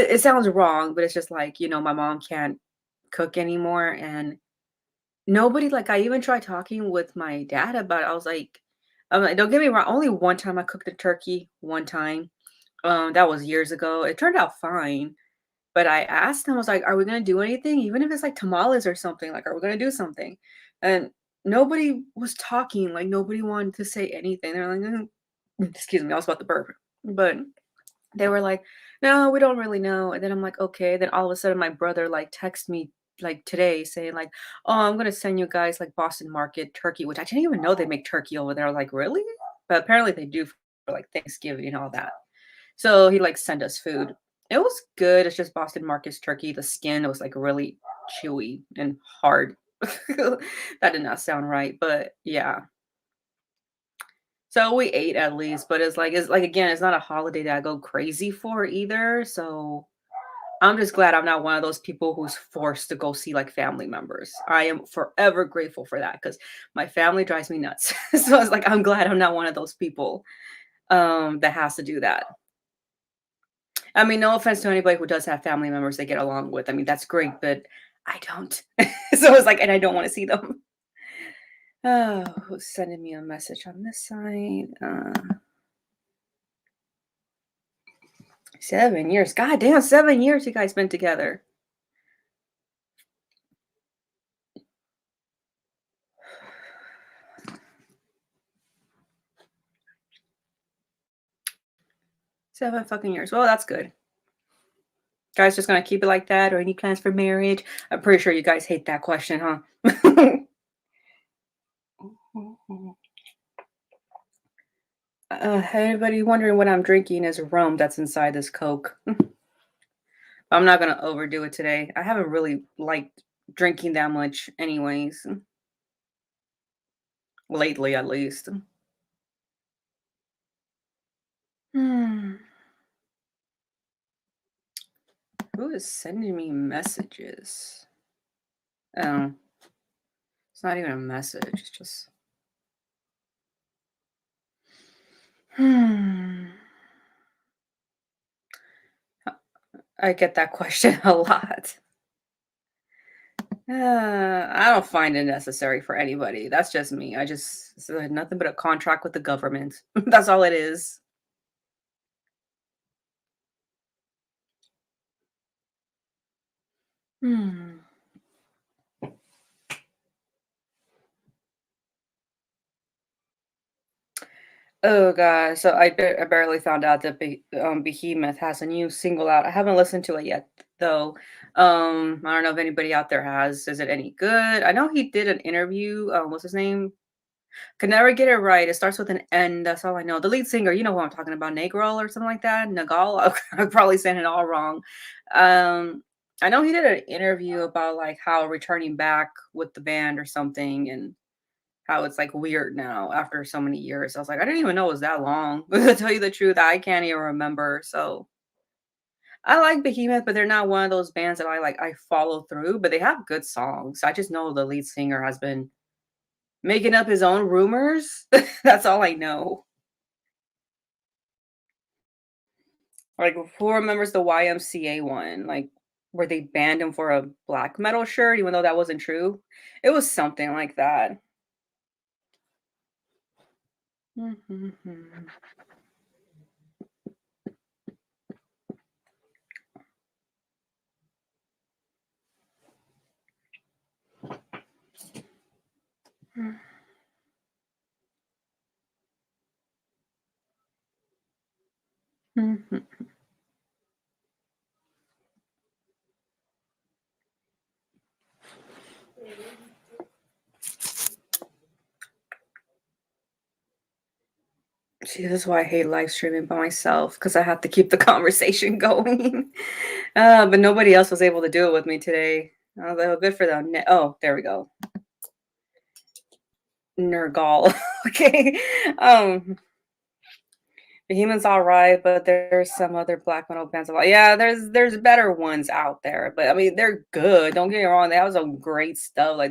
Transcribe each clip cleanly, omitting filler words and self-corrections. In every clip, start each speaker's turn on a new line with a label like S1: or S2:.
S1: it sounds wrong, but it's just like, my mom can't cook anymore, and nobody like, I even tried talking with my dad about it. I'm like, "Don't get me wrong, only one time I cooked a turkey, one time, that was years ago. It turned out fine, but I asked him, I was like, "Are we gonna do anything? Even if it's like tamales or something, like, are we gonna do something?" And nobody was talking, like, nobody wanted to say anything. They're like, excuse me, I was about to burp. But they were like, "No, we don't really know." And then I'm like, "Okay." Then all of a sudden my brother like texts me like today saying like, "Oh, I'm gonna send you guys like Boston Market turkey," which I didn't even know they make turkey over there. Like, really? But apparently they do for like Thanksgiving and all that. So he like sent us food. It was good. It's just Boston Market's turkey. The skin was like really chewy and hard. That did not sound right, but yeah. So we ate at least, but it's like again, it's not a holiday that I go crazy for either. So I'm just glad I'm not one of those people who's forced to go see like family members. I am forever grateful for that because my family drives me nuts. So it's like I'm glad I'm not one of those people that has to do that. I mean, no offense to anybody who does have family members they get along with. I mean, that's great, but I don't. So it's like, and I don't want to see them. Oh, who's sending me a message on this side? 7 years. God damn, 7 years you guys been together. 7 fucking years. Well, that's good. Guys just gonna keep it like that or any plans for marriage? I'm pretty sure you guys hate that question, huh? Anybody wondering what I'm drinking is rum that's inside this Coke. I'm not gonna overdo it today. I haven't really liked drinking that much anyways, lately at least. Hmm. Who is sending me messages? Oh, it's not even a message. It's just. Hmm. I get that question a lot. I don't find it necessary for anybody. That's just me. It's nothing but a contract with the government. That's all it is. Hmm. Oh god, so I barely found out that Behemoth has a new single out. I haven't listened to it yet though. I don't know if anybody out there has. Is it any good? I know he did an interview. What's his name? Could never get it right. It starts with an N. That's all I know. The lead singer, you know who I'm talking about, Negro or something like that. Nagal. I'm probably saying it all wrong. Um, I know he did an interview about like how returning back with the band or something, and how it's like weird now after so many years. I was like, I didn't even know it was that long. To tell you the truth, I can't even remember. So I like Behemoth, but they're not one of those bands that I follow through. But they have good songs. I just know the lead singer has been making up his own rumors. That's all I know. Like, who remembers the YMCA one? Like, where they banned him for a black metal shirt, even though that wasn't true. It was something like that. Mhm. Mhm. See, this is why I hate live streaming by myself because I have to keep the conversation going. But nobody else was able to do it with me today. Oh, well, good for them. Oh, there we go. Nergal. Okay. Um, Behemoth's all right, but there's some other black metal bands. Yeah, there's better ones out there, but I mean they're good. Don't get me wrong, they have some great stuff. But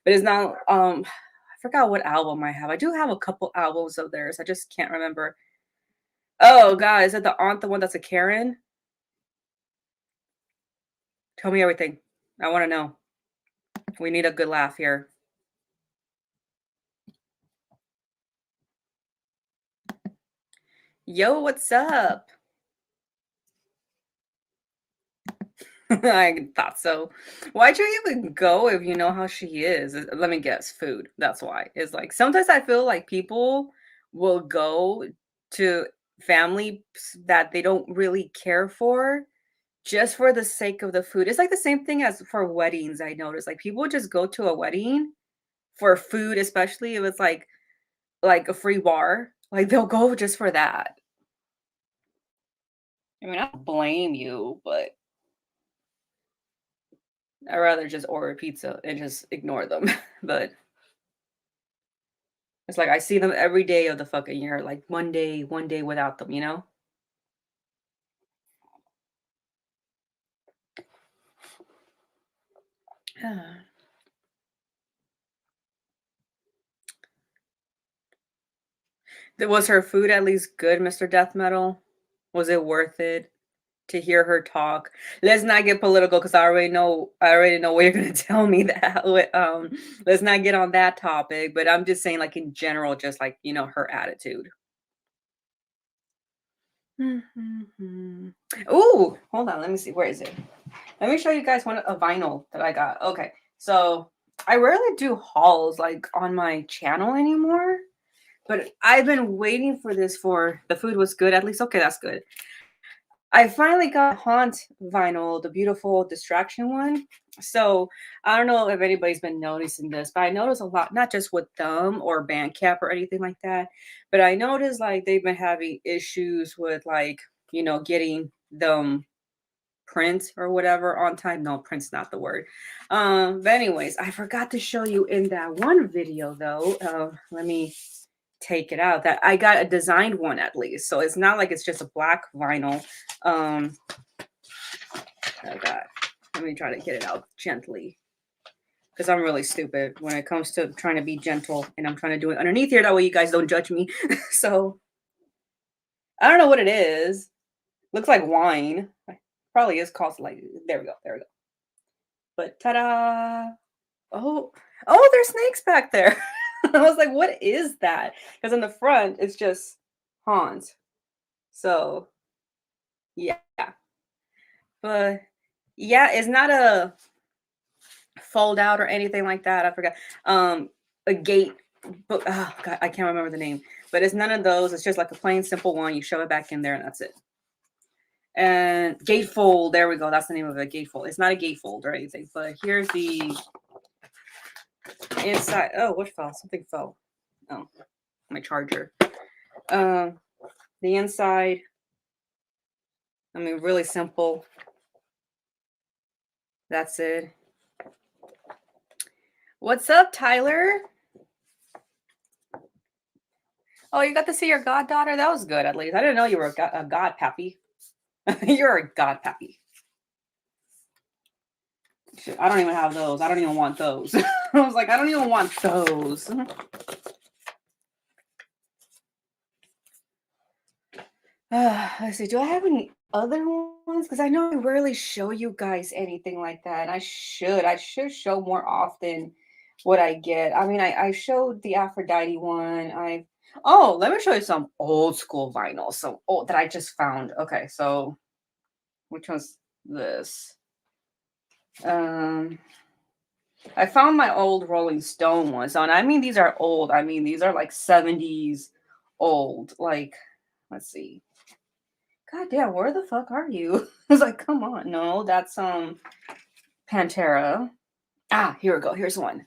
S1: it's not. I forgot what album I have. I do have a couple albums of theirs. I just can't remember. Oh God, is that the Aunt, the one that's a Karen? Tell me everything. I want to know. We need a good laugh here. Yo, what's up? I thought so. Why'd you even go if you know how she is? Let me guess, food. That's why. It's like sometimes I feel like people will go to families that they don't really care for just for the sake of the food. It's like the same thing as for weddings, I noticed. Like people just go to a wedding for food, especially if it's like a free bar. Like they'll go just for that. I mean, I don't blame you, but I'd rather just order pizza and just ignore them. But it's like I see them every day of the fucking year, like one day without them, you know? Was her food at least good, Mr. Death Metal? Was it worth it to hear her talk? Let's not get political because I already know what you're gonna tell me that. Let's not get on that topic, but I'm just saying, like in general, just like her attitude. Ooh, hold on, let me see. Where is it? Let me show you guys a vinyl that I got. Okay, so I rarely do hauls like on my channel anymore, but I've been waiting for this for the food was good at least. Okay, that's good. I finally got Haunt vinyl, the beautiful distraction one. So I don't know if anybody's been noticing this, but I notice a lot, not just with them or Bandcamp or anything like that, but I noticed like they've been having issues with like, getting them print or whatever on time. No, print's not the word. But anyways, I forgot to show you in that one video though. Let me take it out that I got a designed one at least. So it's not like it's just a black vinyl. Um, I got, let me try to get it out gently because I'm really stupid when it comes to trying to be gentle and I'm trying to do it underneath here. That way you guys don't judge me. So I don't know what it is. Looks like wine. Probably is called like, there we go. There we go. But ta-da. Oh, there's snakes back there. I was like, what is that? Because in the front, it's just Hans. So yeah. But yeah, it's not a fold out or anything like that. I forgot. A gate book. Oh god, I can't remember the name. But it's none of those. It's just like a plain simple one. You shove it back in there and that's it. And gatefold, there we go. That's the name of it, gatefold. It's not a gatefold or anything, but here's the inside. Oh, what fell? Something fell. Oh, my charger. The inside. I mean, really simple. That's it. What's up, Tyler? Oh, you got to see your goddaughter? That was good, at least. I didn't know you were a god pappy. You're a god pappy. Shit, I don't even have those. I don't even want those. I was like, I don't even want those. Let's see. Do I have any other ones? Because I know I rarely show you guys anything like that. And I should. I should show more often what I get. I mean, I showed the Aphrodite one. Oh, let me show you some old school vinyl. So old that I just found. Okay, so which one's this? I found my old Rolling Stone ones. And I mean, these are old. I mean, these are like 70s old. Like, let's see. God damn, where the fuck are you? I was like, come on. No, that's Pantera. Ah, here we go. Here's one.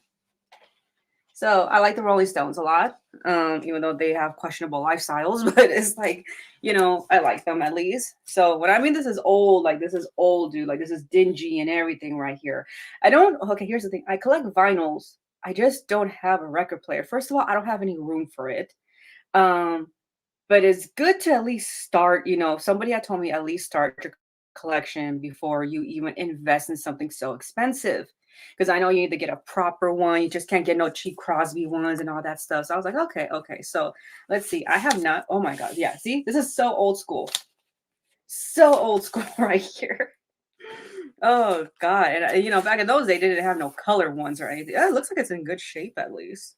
S1: So I like the Rolling Stones a lot, even though they have questionable lifestyles, but it's like, I like them at least. So when I mean this is old, like this is old, dude. Like this is dingy and everything right here. Okay, here's the thing. I collect vinyls. I just don't have a record player. First of all, I don't have any room for it. But it's good to at least start, somebody had told me at least start your collection before you even invest in something so expensive. Because I know you need to get a proper one. You just can't get no cheap Crosby ones and all that stuff. So I was like, okay. So let's see. I have not. Oh my God. Yeah. See, this is so old school. So old school right here. Oh god, and back in those days, they didn't have no color ones or anything. It looks like it's in good shape at least.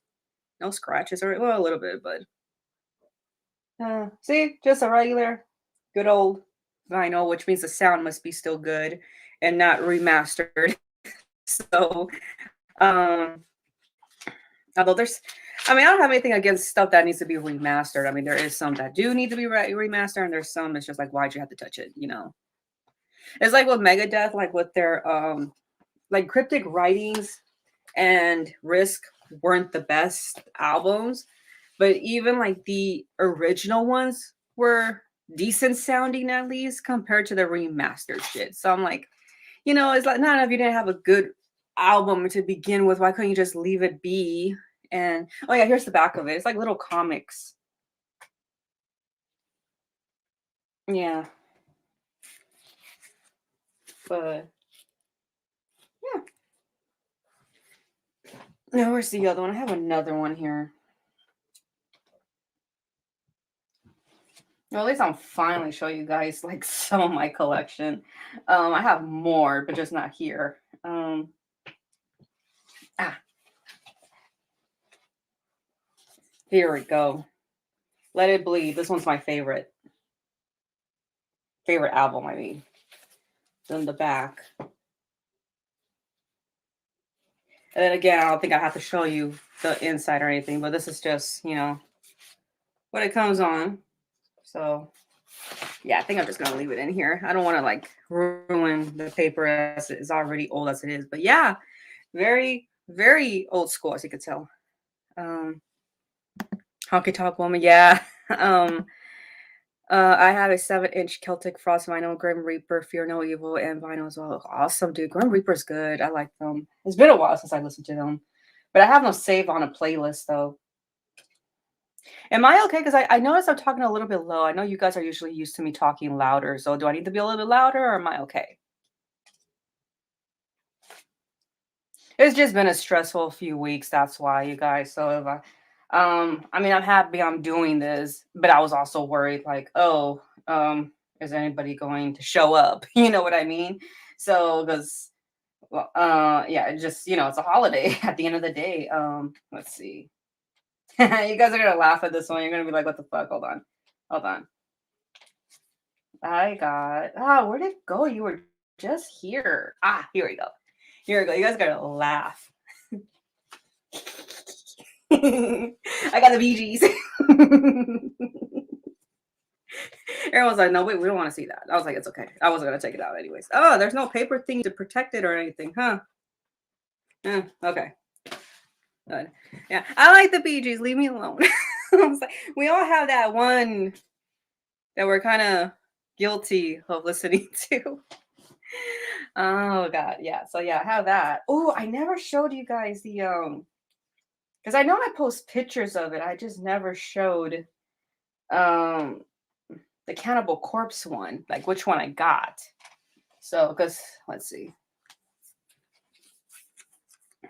S1: No scratches or well, a little bit, but see, just a regular, good old vinyl, which means the sound must be still good and not remastered. So, um, although I mean, I don't have anything against stuff that needs to be remastered. I mean, there is some that do need to be remastered, and there's some that's just like, why'd you have to touch it? It's like with Megadeth, like with their like Cryptic Writings and Risk weren't the best albums, but even like the original ones were decent sounding at least compared to the remastered shit. So I'm like, it's like not if you didn't have a good album to begin with, why couldn't you just leave it be? And oh yeah, here's the back of it. It's like little comics. Yeah. But yeah. Now where's the other one? I have another one here. Well, at least I'll finally show you guys like some of my collection. I have more, but just not here. Here we go. Let It Bleed. This one's my favorite album. I mean, in the back. And then again, I don't think I have to show you the inside or anything, but this is just what it comes on. So yeah, I think I'm just gonna leave it in here. I don't want to like ruin the paper as it is already old as it is. But yeah, very, very old school, as you could tell. Honky Tonk Woman, yeah. I have a 7-inch Celtic Frost vinyl, Grim Reaper, Fear No Evil, and vinyl as well. Awesome, dude. Grim Reaper's good. I like them. It's been a while since I listened to them, but I have them saved on a playlist though. Am I okay? Because I noticed I'm talking a little bit low. I know you guys are usually used to me talking louder. So do I need to be a little bit louder or am I okay? It's just been a stressful few weeks. That's why, you guys. So if I mean, I'm happy I'm doing this, but I was also worried, like, oh, is anybody going to show up? You know what I mean? So, because, well, yeah, it just, it's a holiday at the end of the day. Let's see. You guys are gonna laugh at this one. You're gonna be like, what the fuck? Hold on. Hold on. Where did it go? You were just here. Here we go. Here we go. You guys gotta laugh. I got the BGs. Everyone's like, no, wait, we don't want to see that. I was like, it's okay. I wasn't gonna take it out anyways. Oh, there's no paper thing to protect it or anything, huh? Okay. Good. Yeah, I like the BGs. Leave me alone. I was like, we all have that one that we're kind of guilty of listening to. Oh god, yeah. So yeah, I have that. Oh, I never showed you guys the because I know I post pictures of it. I just never showed the Cannibal Corpse one, like which one I got. So, because let's see.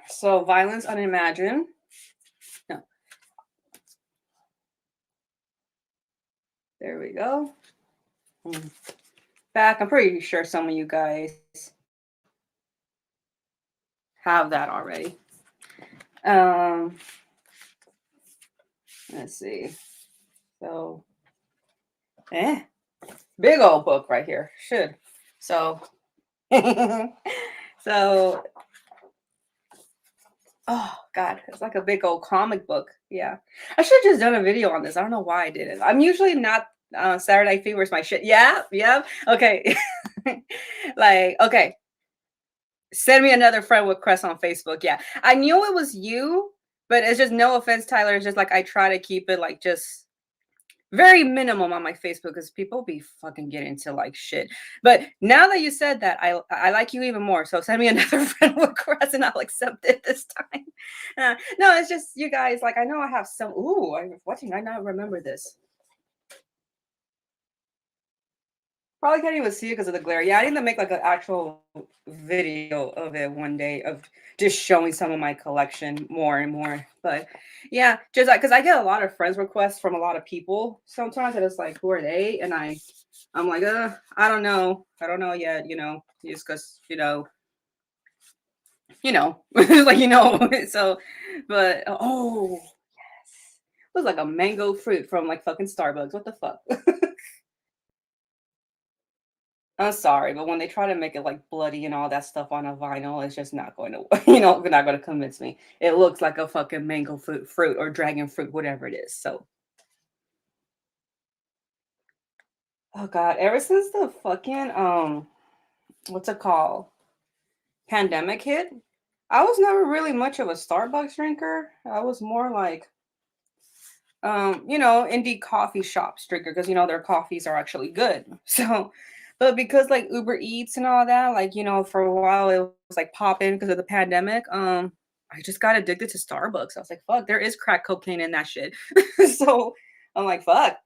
S1: So, Violence Unimagined. No. There we go. Back. I'm pretty sure some of you guys have that already. Let's see. So, big old book right here. Should. So, so, oh God, it's like a big old comic book. Yeah, I should have just done a video on this. I don't know why I didn't. I'm usually not Saturday Night Fever's my shit. Yeah, yeah. Okay, like okay. Send me another friend request on Facebook. Yeah, I knew it was you, but it's just no offense, Tyler. It's just like I try to keep it like just very minimum on my Facebook because people be fucking getting into like shit. But now that you said that, I like you even more. So send me another friend request and I'll accept it this time. No, it's just you guys. Like I know I have some. Ooh, why did I not remember this? Probably can't even see it because of the glare. Yeah, I need to make like an actual video of it one day of just showing some of my collection more and more. But yeah, just like because I get a lot of friends requests from a lot of people sometimes, and it's like, who are they? And I I'm like, I don't know. I don't know yet, just because, like, so, but, oh, yes. It was like a mango fruit from like fucking Starbucks. What the fuck? I'm sorry, but when they try to make it like bloody and all that stuff on a vinyl, it's just not going to, not going to convince me. It looks like a fucking mango fruit or dragon fruit, whatever it is. So, oh God, ever since the fucking, what's it called? Pandemic hit, I was never really much of a Starbucks drinker. I was more like, indie coffee shops drinker because their coffees are actually good. So, but because like Uber Eats and all that, like, for a while it was like popping because of the pandemic. I just got addicted to Starbucks. I was like, fuck, there is crack cocaine in that shit. So I'm like, fuck.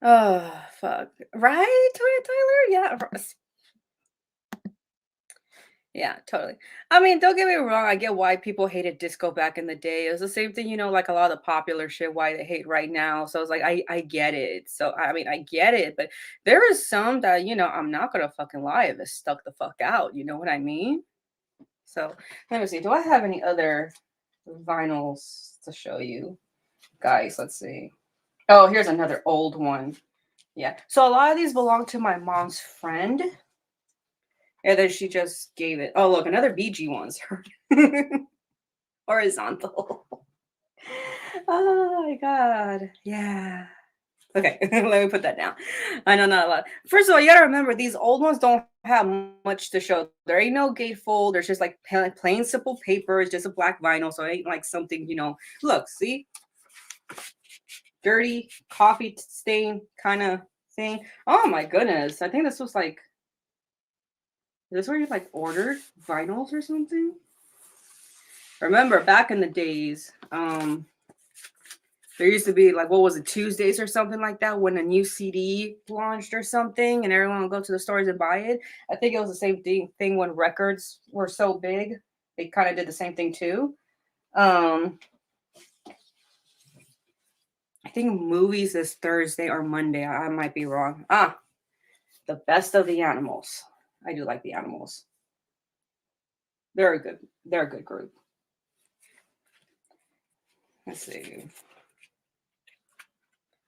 S1: Oh, fuck. Right, Toya Tyler? Yeah. Yeah, totally. I mean, don't get me wrong. I get why people hated disco back in the day. It was the same thing, like a lot of the popular shit, why they hate right now. So it's like, I get it. So, I mean, I get it. But there is some that, I'm not going to fucking lie, if it stuck the fuck out. You know what I mean? So let me see. Do I have any other vinyls to show you? Guys, let's see. Oh, here's another old one. Yeah. So a lot of these belong to my mom's friend. And then she just gave it. Oh, look, another BG ones. Horizontal. Oh my god. Yeah. Okay, let me put that down. I know not a lot. First of all, you gotta remember these old ones don't have much to show. There ain't no gatefold. There's just like plain simple paper. It's just a black vinyl, so it ain't like something. Look, see, dirty coffee stain kind of thing. Oh my goodness! I think this was like, is this where you like ordered vinyls or something? Remember back in the days, there used to be like, what was it, Tuesdays or something like that, when a new CD launched or something, and everyone would go to the stores and buy it. I think it was the same thing when records were so big. They kind of did the same thing too. Um, I think movies is Thursday or Monday. I might be wrong. The Best of the Animals. I do like the Animals. They're a good. They're a good group. Let's see.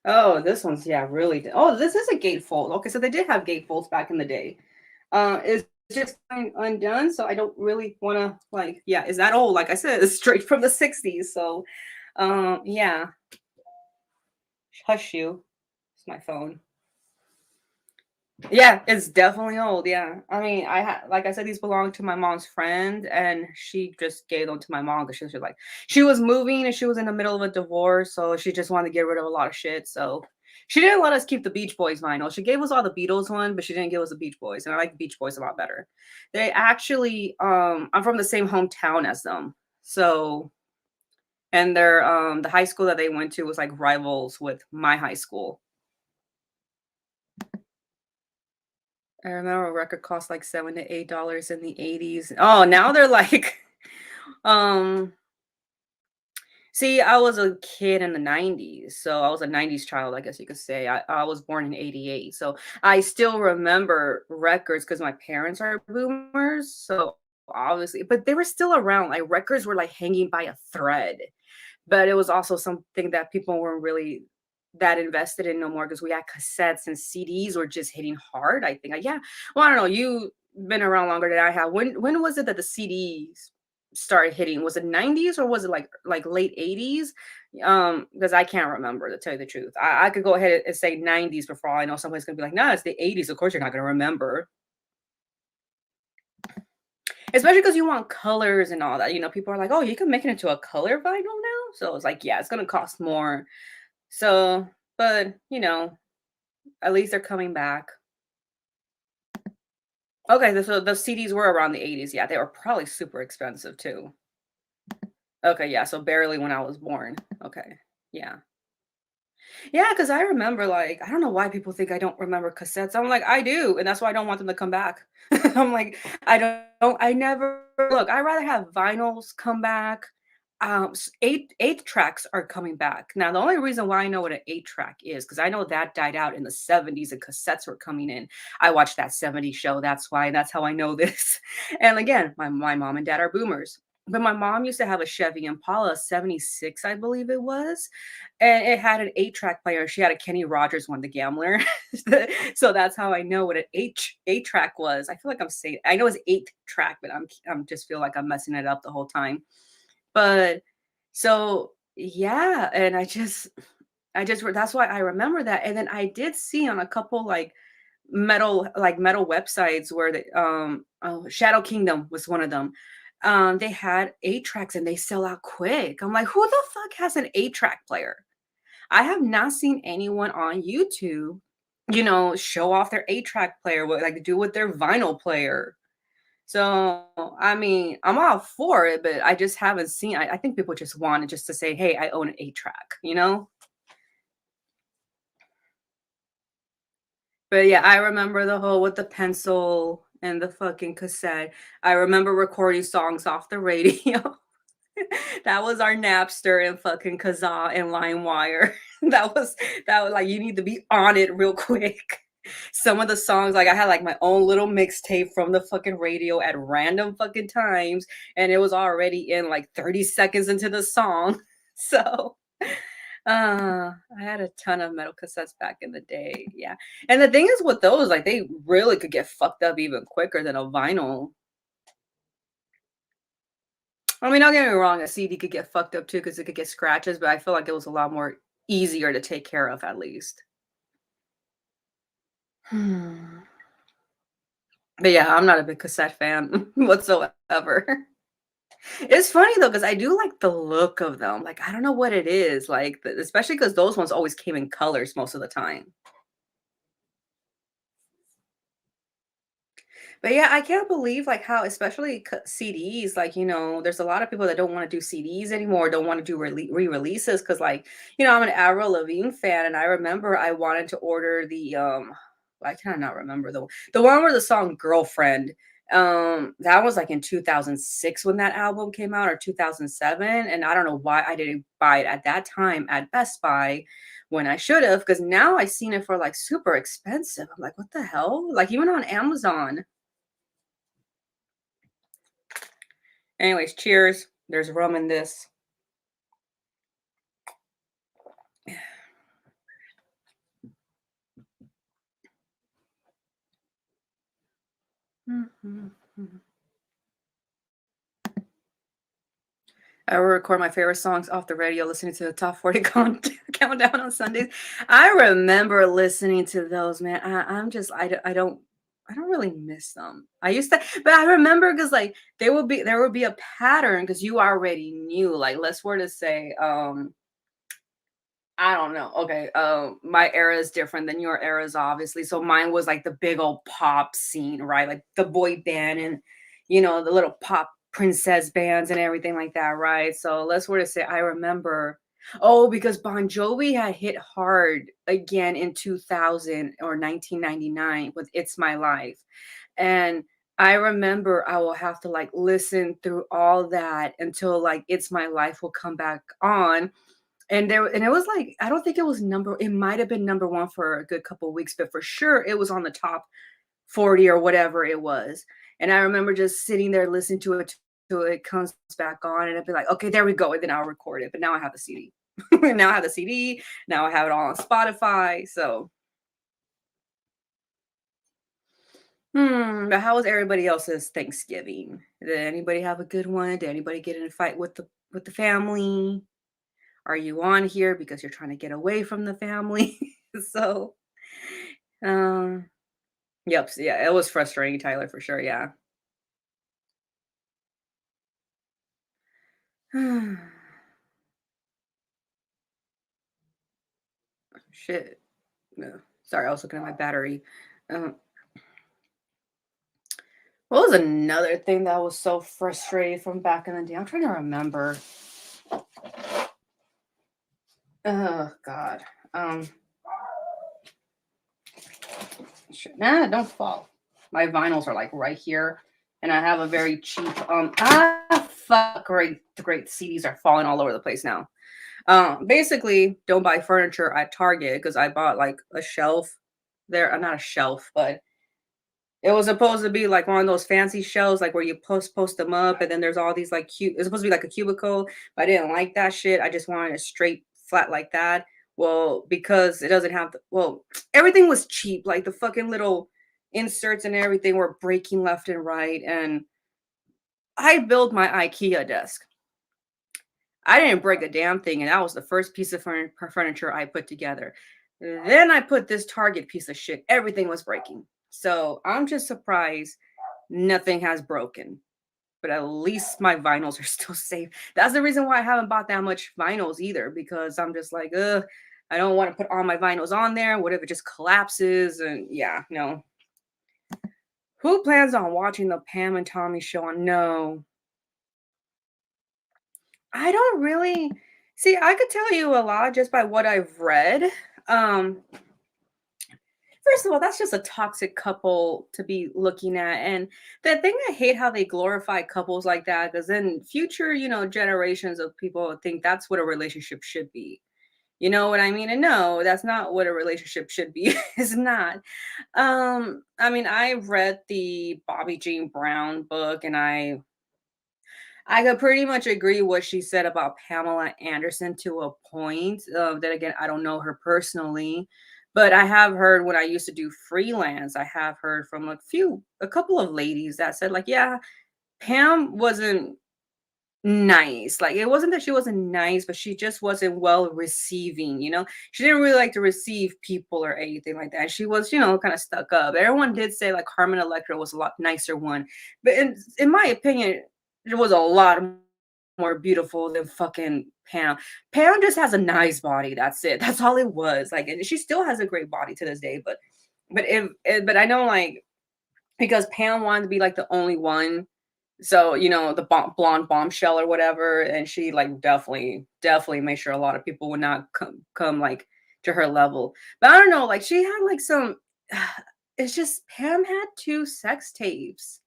S1: Oh, this one's, yeah, really. Oh, this is a gatefold. Okay, so they did have gatefolds back in the day. It's just undone, so I don't really want to like. Yeah, is that old? Like I said, it's straight from the '60s. So, yeah. Hush you. It's my phone. Yeah, it's definitely old. Yeah, I mean, like I said, these belong to my mom's friend, and she just gave them to my mom because she was just like, she was moving and she was in the middle of a divorce, so she just wanted to get rid of a lot of shit. So she didn't let us keep the Beach Boys vinyl. She gave us all the Beatles one, but she didn't give us the Beach Boys, and I like the Beach Boys a lot better. They actually, I'm from the same hometown as them, so, and they're the high school that they went to was like rivals with my high school. I remember a record cost like $7 to $8 in the '80s. Oh, now they're like, um, see, I was a kid in the '90s, so I was a '90s child, I guess you could say. I was born in '88, so I still remember records because my parents are boomers, so obviously, but they were still around. Like records were like hanging by a thread, but it was also something that people weren't really that invested in no more because we had cassettes and CDs were just hitting hard. I think. Yeah. Well, I don't know. You've been around longer than I have. When was it that the CDs started hitting? Was it '90s or was it like late '80s? Because I can't remember, to tell you the truth. I could go ahead and say '90s before all I know somebody's gonna be like, "No, it's the '80s." Of course, you're not gonna remember. Especially because you want colors and all that. People are like, "Oh, you can make it into a color vinyl now." So it's like, yeah, it's gonna cost more. So, but at least they're coming back. Okay, so the CDs were around the '80s. Yeah, they were probably super expensive too. Okay, yeah, so barely when I was born. Okay, yeah. Yeah, because I remember, like, I don't know why people think I don't remember cassettes. I'm like, I do, and that's why I don't want them to come back. I'm like, I never look. I rather have vinyls come back. eight tracks are coming back. Now, the only reason why I know what an eight track is because I know that died out in the 70s and cassettes were coming in. I watched that 70s show. That's why. That's how I know this. And again, my mom and dad are boomers. But my mom used to have a Chevy Impala 76, I believe it was. And it had an eight-track player. She had a Kenny Rogers one, the gambler. So that's how I know what an eight track was. I feel like I'm saying I know it's eight track, but I'm just feel like I'm messing it up the whole time. But so, yeah, and I just that's why I remember that, and then I did see on a couple, metal websites where oh, Shadow Kingdom was one of them. They had 8 tracks and they sell out quick. I'm like, "Who the fuck has an 8-track player?" I have not seen anyone on YouTube, show off their 8-track player, what like, do with their vinyl player. So, I mean, I'm all for it, but I just haven't seen I think people just wanted just to say, "Hey, I own an 8 track," you know? But yeah, I remember the whole with the pencil and the fucking cassette. I remember recording songs off the radio. That was our Napster and fucking Kazaa and LimeWire. That was like you need to be on it real quick. Some of the songs, like I had like my own little mixtape from the fucking radio at random fucking times, and it was already in like 30 seconds into the song. So I had a ton of metal cassettes back in the day. Yeah. And the thing is with those, like they really could get fucked up even quicker than a vinyl. I mean, don't get me wrong, a CD could get fucked up too because it could get scratches, but I feel like it was a lot more easier to take care of at least. Hmm. But yeah, I'm not a big cassette fan whatsoever. It's funny though, because I do like the look of them. Like, I don't know what it is, like, especially because those ones always came in colors most of the time. But yeah, I can't believe like how, especially CDs, like, there's a lot of people that don't want to do CDs anymore, don't want to do re-releases because, like, I'm an Avril Lavigne fan, and I remember I wanted to order I cannot remember the one where the song "Girlfriend." That was like in 2006 when that album came out, or 2007, and I don't know why I didn't buy it at that time at Best Buy when I should have, because now I seen it for like super expensive. I'm like, what the hell? Like even on Amazon. Anyways, cheers. There's rum in this. Mhm. I will record my favorite songs off the radio, listening to the top 40 countdown on Sundays. I remember listening to those, man. I'm just, I don't really miss them. I used to, but I remember because like there would be a pattern because you already knew, like, let's were to say, I don't know. Okay. My era is different than your eras, obviously. So mine was like the big old pop scene, right? Like the boy band and the little pop princess bands and everything like that, right? So let's were to say I remember, oh, because Bon Jovi had hit hard again in 2000 or 1999 with It's My Life. And I remember I will have to like listen through all that until like It's My Life will come back on, and it was like, I don't think it might have been number 1 for a good couple weeks, but for sure it was on the top 40 or whatever it was. And I remember just sitting there listening to it till it comes back on, and I'd be like, "Okay, there we go," and then I'll record it. But now I have the CD. Now I have the CD. Now I have it all on Spotify. So, but how was everybody else's Thanksgiving? Did anybody have a good one? Did anybody get in a fight with the family? Are you on here because you're trying to get away from the family? So, um, yep, so yeah, it was frustrating, Tyler, for sure, yeah. Shit. No. Sorry, I was looking at my battery. Um, what was another thing that was so frustrating from back in the day? I'm trying to remember. Oh God. Um, shit. Nah, don't fall. My vinyls are like right here, and I have a very cheap. fuck, great, the great CDs are falling all over the place now. Basically, don't buy furniture at Target because I bought like a shelf there. Not a shelf, but it was supposed to be like one of those fancy shelves, like where you post them up, and then there's all these like cute. It's supposed to be like a cubicle, but I didn't like that shit. I just wanted it straight, flat like that. Well, because it doesn't have. Everything was cheap. Like the fucking little inserts and everything were breaking left and right. And I built my IKEA desk. I didn't break a damn thing, and that was the first piece of furniture I put together. Then I put this Target piece of shit. Everything was breaking. So I'm just surprised nothing has broken. But at least my vinyls are still safe. That's the reason why I haven't bought that much vinyls either, because I'm just like, ugh, I don't want to put all my vinyls on there. What if it just collapses? And yeah, no. Who plans on watching the Pam and Tommy show on? No, I don't really see. I could tell you a lot just by what I've read. Um, First of all, that's just a toxic couple to be looking at. And the thing I hate how they glorify couples like that, because then future, generations of people think that's what a relationship should be. You know what I mean? And no, that's not what a relationship should be. It's not. I mean, I read the Bobby Jean Brown book, and I could pretty much agree what she said about Pamela Anderson to a point. Then again, I don't know her personally, but I have heard when I used to do freelance, I have heard from a couple of ladies that said, like, yeah, Pam wasn't nice. Like, it wasn't that she wasn't nice, but she just wasn't well receiving, She didn't really like to receive people or anything like that. She was, kind of stuck up. Everyone did say like Carmen Electra was a lot nicer one, but in my opinion, it was a lot more beautiful than fucking Pam. Pam just has a nice body. That's it. That's all it was. Like, and she still has a great body to this day. But I know, like, because Pam wanted to be like the only one, so, the blonde bombshell or whatever, and she like definitely made sure a lot of people would not come like to her level. But I don't know, like she had like some. It's just Pam had two sex tapes.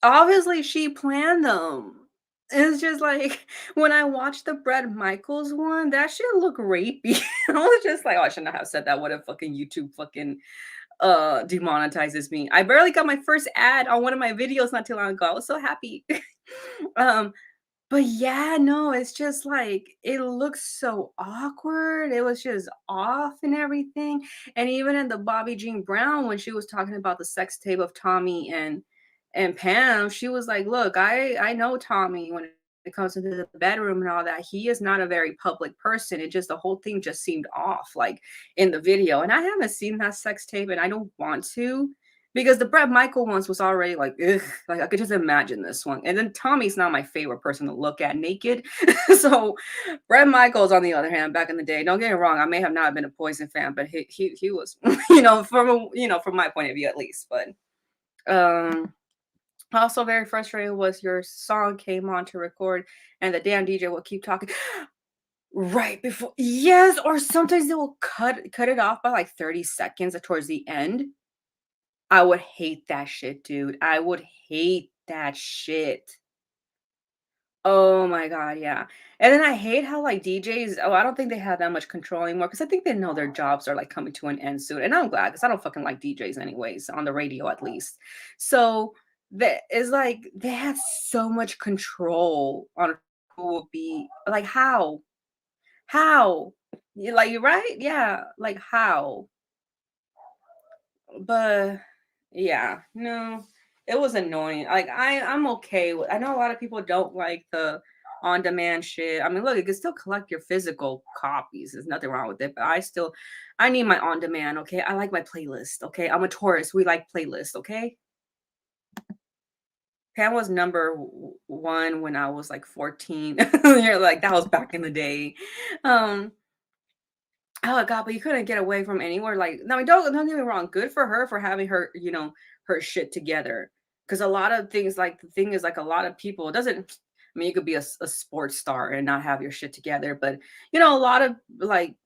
S1: Obviously, she planned them. It's just like when I watched the Bret Michaels one, that shit looked rapey. I was just like, oh, I shouldn't have said that. What if fucking YouTube fucking demonetizes me? I barely got my first ad on one of my videos not too long ago. I was so happy. um, but yeah, no, it's just like it looks so awkward. It was just off and everything. And even in the Bobby Jean Brown, when she was talking about the sex tape of Tommy and Pam, she was like, "Look, I know Tommy when it comes into the bedroom and all that. He is not a very public person. It just the whole thing just seemed off, like in the video. And I haven't seen that sex tape, and I don't want to." Because the Bret Michael ones was already like, ugh, like I could just imagine this one. And then Tommy's not my favorite person to look at naked. So Bret Michaels, on the other hand, back in the day, don't get me wrong, I may have not been a Poison fan, but he was, from my point of view at least. But um also very frustrating was your song came on to record and the damn DJ will keep talking right before, yes, or sometimes they will cut it off by like 30 seconds towards the end. I would hate that shit, dude. I would hate that shit. Oh my god, yeah. And then I hate how like DJs, I don't think they have that much control anymore because I think they know their jobs are like coming to an end soon. And I'm glad because I don't fucking like DJs anyways, on the radio at least. So that is like they have so much control on who will be like how? How? You like you're right? Yeah. Like how? But yeah, no, it was annoying. Like I'm okay with, I know a lot of people don't like the on demand shit. I mean, look, you can still collect your physical copies. There's nothing wrong with it, but I need my on demand, okay? I like my playlist, okay? I'm a tourist. We like playlists, okay? Pam was one when I was like 14. You're like, that was back in the day. Um, Oh god, but you couldn't get away from anywhere. Like, no, don't get me wrong. Good for her for having her, her shit together. Because a lot of things, like the thing is, like a lot of people, it doesn't. I mean, you could be a sports star and not have your shit together, but a lot of like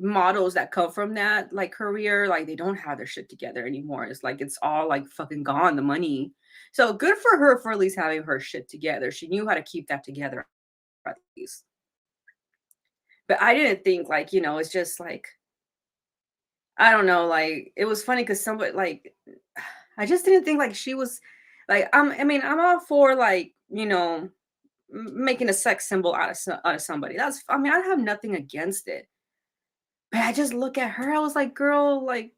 S1: models that come from that like career, like they don't have their shit together anymore. It's like it's all like fucking gone, the money. So good for her for at least having her shit together. She knew how to keep that together at least. But I didn't think like, it's just like I don't know, like it was funny because somebody like I just didn't think like she was like I mean, I'm all for like, making a sex symbol out of somebody. That's I mean, I have nothing against it. But I just look at her, I was like, "Girl, like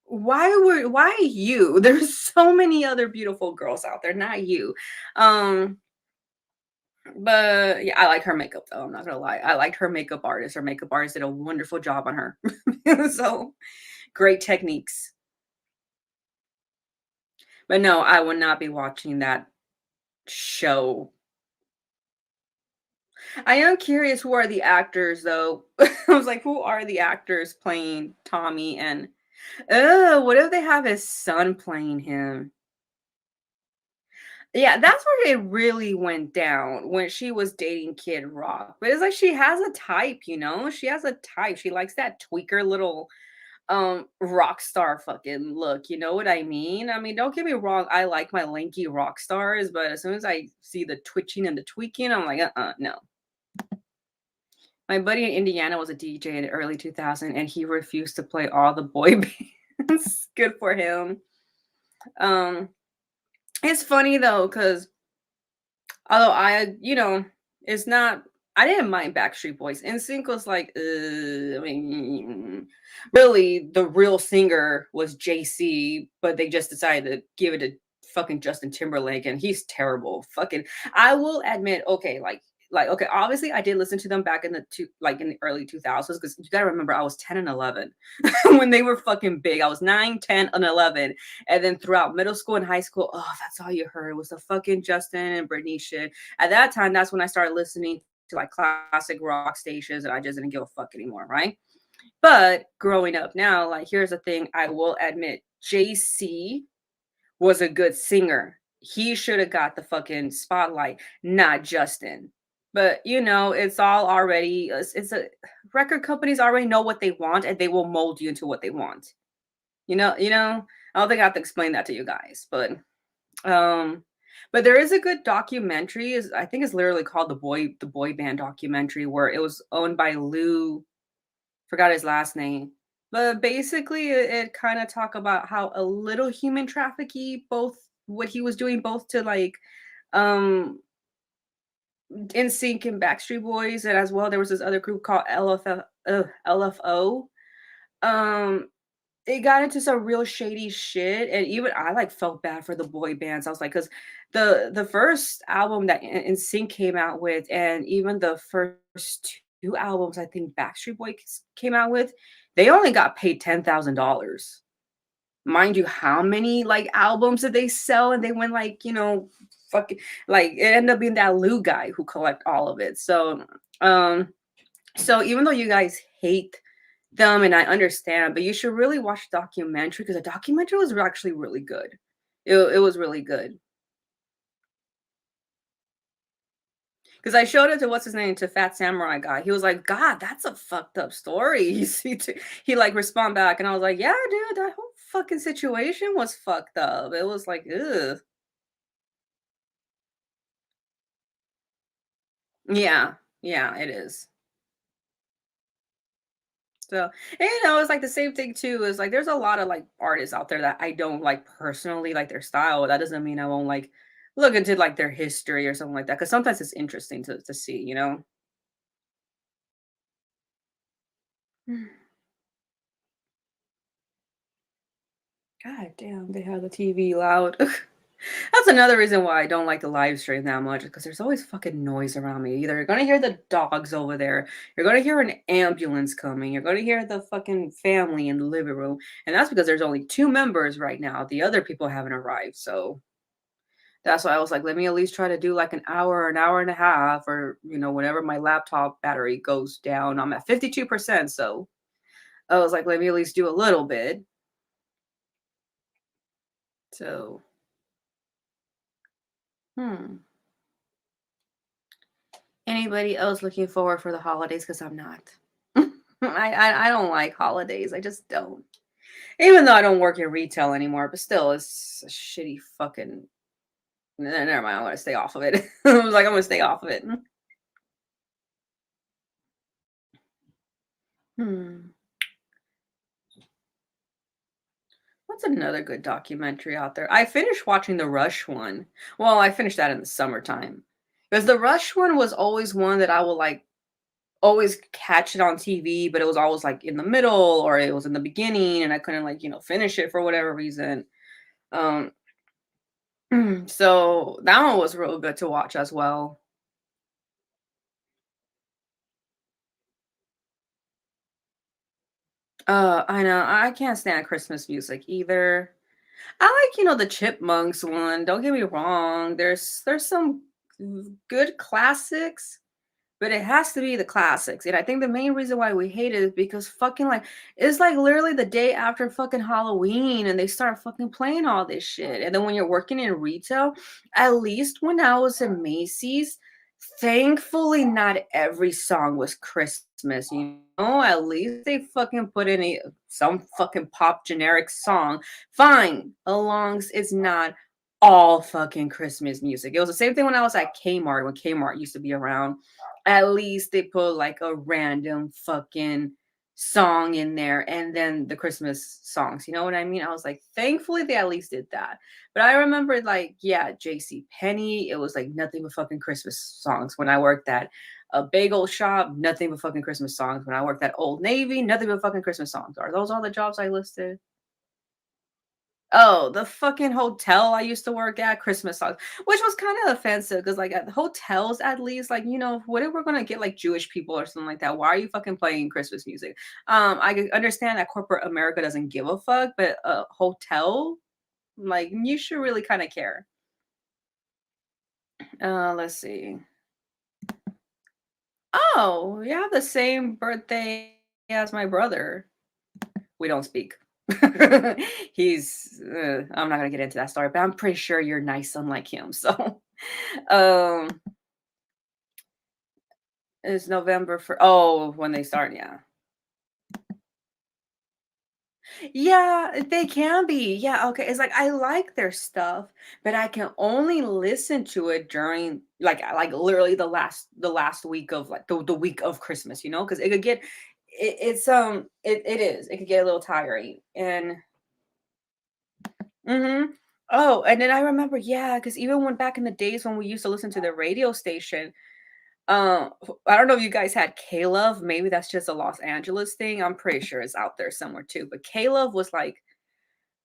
S1: why you? There's so many other beautiful girls out there, not you." Um, but yeah, I like her makeup though. I'm not gonna lie. I liked her makeup artist. Her makeup artist did a wonderful job on her. So great techniques. But no, I would not be watching that show. I am curious who are the actors though. I was like, who are the actors playing Tommy and oh, what if they have his son playing him? Yeah, that's where it really went down when she was dating Kid Rock. But it's like she has a type, you know? She has a type. She likes that tweaker little rock star fucking look. You know what I mean? I mean, don't get me wrong, I like my lanky rock stars, but as soon as I see the twitching and the tweaking, I'm like, no. My buddy in Indiana was a DJ in the early 2000 and he refused to play all the boy bands. Good for him. Um, it's funny though, because although it's not I didn't mind Backstreet Boys. NSYNC was like, I mean, really, the real singer was JC, but they just decided to give it to fucking Justin Timberlake, and he's terrible. Fucking, I will admit, okay, okay, obviously, I did listen to them back in in the early 2000s, because you gotta remember, I was 10 and 11 when they were fucking big. I was 9, 10, and 11. And then throughout middle school and high school, oh, that's all you heard was the fucking Justin and Britney shit. At that time, that's when I started listening to like classic rock stations and I just didn't give a fuck anymore, right? But growing up now, like here's the thing, I will admit, JC was a good singer. He should have got the fucking spotlight, not Justin. But it's all already it's a record companies already know what they want and they will mold you into what they want. I don't think I have to explain that to you guys, um, but there is a good documentary. Is I think it's literally called the boy band documentary, where it was owned by Lou. Forgot his last name, but basically it kind of talk about how a little human trafficking, both what he was doing, both to like um NSYNC and Backstreet Boys, and as well there was this other group called LFO. Um, It got into some real shady shit, and even I, like, felt bad for the boy bands. I was like, because the first album that NSYNC came out with, and even the first 2 albums I think Backstreet Boys came out with, they only got paid $10,000. Mind you, how many, like, albums did they sell? And they went, like, fucking like, it ended up being that Lou guy who collect all of it. So even though you guys hate them, and I understand, but you should really watch the documentary because the documentary was actually really good. It was really good because I showed it to what's his name, to Fat Samurai guy. He was like, "God, that's a fucked up story." He like respond back, and I was like, "Yeah, dude, that whole fucking situation was fucked up." It was like, ugh, yeah, yeah, it is. So, and, it's like the same thing too. Is like there's a lot of like artists out there that I don't like personally like their style. That doesn't mean I won't like look into like their history or something like that. Because sometimes it's interesting to see. God damn, they have the TV loud. That's another reason why I don't like the live stream that much, because there's always fucking noise around me. Either you're gonna hear the dogs over there, you're gonna hear an ambulance coming, you're gonna hear the fucking family in the living room. And that's because there's only 2 members right now. The other people haven't arrived. So that's why I was like, let me at least try to do like an hour and a half, or whenever my laptop battery goes down. I'm at 52%. So I was like, let me at least do a little bit. So, hmm. Anybody else looking forward for the holidays? Because I'm not. I don't like holidays. I just don't. Even though I don't work in retail anymore, but still, it's a shitty fucking. Never mind. I want to stay off of it. I was like, I'm gonna stay off of it. Hmm. What's another good documentary out there? I finished watching the Rush one. Well, I finished that in the summertime. Because the Rush one was always one that I will like always catch it on TV, but it was always like in the middle or it was in the beginning and I couldn't like, finish it for whatever reason. Um so that one was real good to watch as well. I know I can't stand Christmas music either. I like, the Chipmunks one. Don't get me wrong. There's some good classics, but it has to be the classics. And I think the main reason why we hate it is because fucking like it's like literally the day after fucking Halloween and they start fucking playing all this shit. And then when you're working in retail, at least when I was in Macy's, thankfully not every song was Christmas, At least they fucking put in some fucking pop generic song. Fine, alongs it's not all fucking Christmas music. It was the same thing when I was at Kmart, when Kmart used to be around. At least they put like a random fucking song in there and then the Christmas songs. You know what I mean? I was like, thankfully they at least did that. But I remember like, yeah, JC Penney, it was like nothing but fucking Christmas songs. When I worked at a bagel shop, nothing but fucking Christmas songs. When I worked at Old Navy, nothing but fucking Christmas songs. Are those all the jobs I listed? Oh, the fucking hotel I used to work at, Christmas songs, which was kind of offensive because, like, at the hotels, at least, like, what if we're gonna get like Jewish people or something like that? Why are you fucking playing Christmas music? I can understand that corporate America doesn't give a fuck, but a hotel, like, you should really kind of care. Let's see. Oh, you have the same birthday as my brother. We don't speak. I'm not gonna get into that story, but I'm pretty sure you're nice unlike him. So, um, it's November for when they start, yeah. Yeah, they can be. Yeah, okay. It's like I like their stuff, but I can only listen to it during like literally the last week of like the week of Christmas, because it could get it is. It could get a little tiring. And mhm. Oh, and then I remember, yeah, because even when back in the days when we used to listen to the radio station, I don't know if you guys had K-Love. Maybe that's just a Los Angeles thing. I'm pretty sure it's out there somewhere too. But K-Love was like,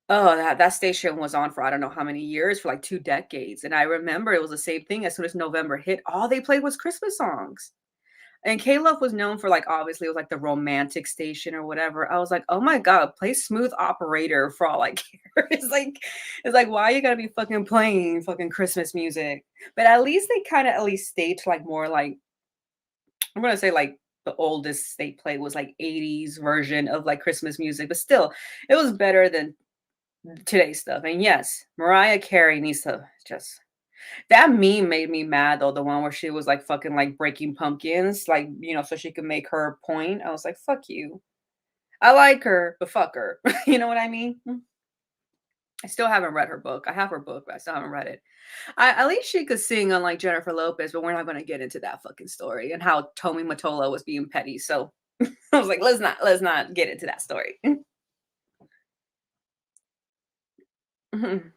S1: oh, that station was on for I don't know how many years, for like 2 decades. And I remember it was the same thing. As soon as November hit, all they played was Christmas songs. And K-Love was known for, like, obviously, it was, like, the romantic station or whatever. I was like, "Oh my god, play Smooth Operator for all I care." It's like, why you gotta be fucking playing fucking Christmas music? But at least they kinda at least stayed to, like, more, like I'm gonna say, like, the oldest they played was, like, 80s version of, like, Christmas music, but still, it was better than today's stuff. And yes, Mariah Carey needs to just that meme made me mad though, the one where she was like fucking like breaking pumpkins, like, so she could make her point. I was like, fuck you. I like her, but fuck her. You know what I mean? I still haven't read her book. I have her book, but I still haven't read it. At least she could sing unlike Jennifer Lopez, but we're not gonna get into that fucking story and how Tommy Mottola was being petty. So I was like, let's not get into that story. Mhm.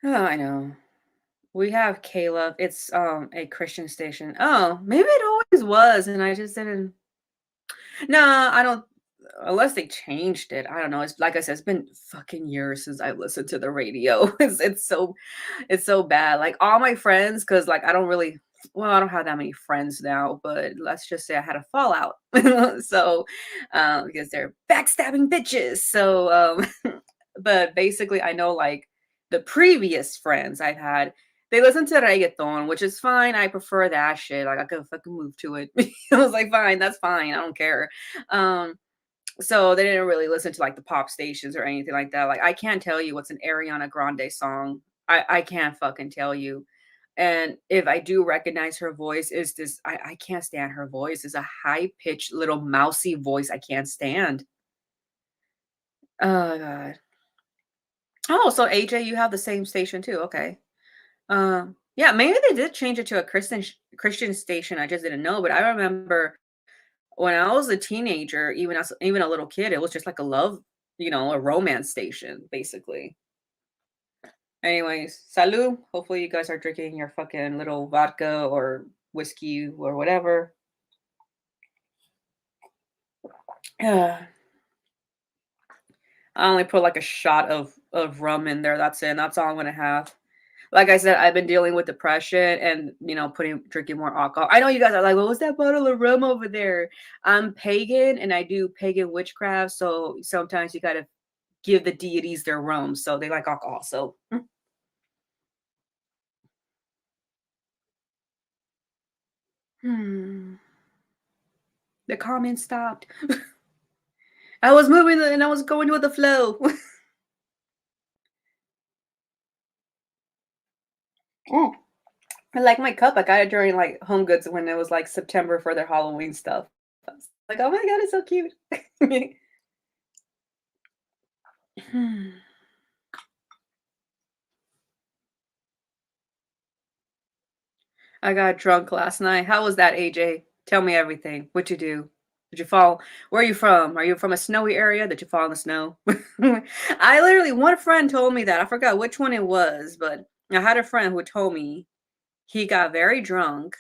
S1: Oh, I know. We have Caleb. It's a Christian station. Oh, maybe it always was, and I just didn't. No, I don't. Unless they changed it, I don't know. It's like I said, it's been fucking years since I've listened to the radio. It's so bad. Like all my friends, because like I don't really. Well, I don't have that many friends now, but let's just say I had a fallout. So, because they're backstabbing bitches. So, but basically, I know like the previous friends I've had, they listen to reggaeton, which is fine. I prefer that shit. Like I could fucking move to it. I was like, fine, that's fine. I don't care. Um, so they didn't really listen to like the pop stations or anything like that. Like I can't tell you what's an Ariana Grande song. I can't fucking tell you. And if I do recognize her voice, is this I can't stand her voice. It's a high-pitched little mousy voice I can't stand. Oh god. Oh, so AJ, you have the same station too. Okay. Yeah, maybe they did change it to a Christian station. I just didn't know, but I remember when I was a teenager, even a little kid, it was just like a love, a romance station, basically. Anyways, salud. Hopefully you guys are drinking your fucking little vodka or whiskey or whatever. Yeah. I only put like a shot of rum in there. That's it. That's all I'm gonna have. Like I said, I've been dealing with depression and putting drinking more alcohol. I know you guys are like, "What was that bottle of rum over there?" I'm pagan and I do pagan witchcraft, so sometimes you gotta give the deities their rum, so they like alcohol. So hmm, the comments stopped. I was moving and I was going with the flow. Mm, I like my cup. I got it during like Home Goods when it was like September for their Halloween stuff. I was like, oh my god, it's so cute. Hmm. I got drunk last night. How was that, AJ? Tell me everything. What you do? Did you fall? Where are you from? Are you from a snowy area? Did you fall in the snow? I literally, one friend told me that. I forgot which one it was, but I had a friend who told me he got very drunk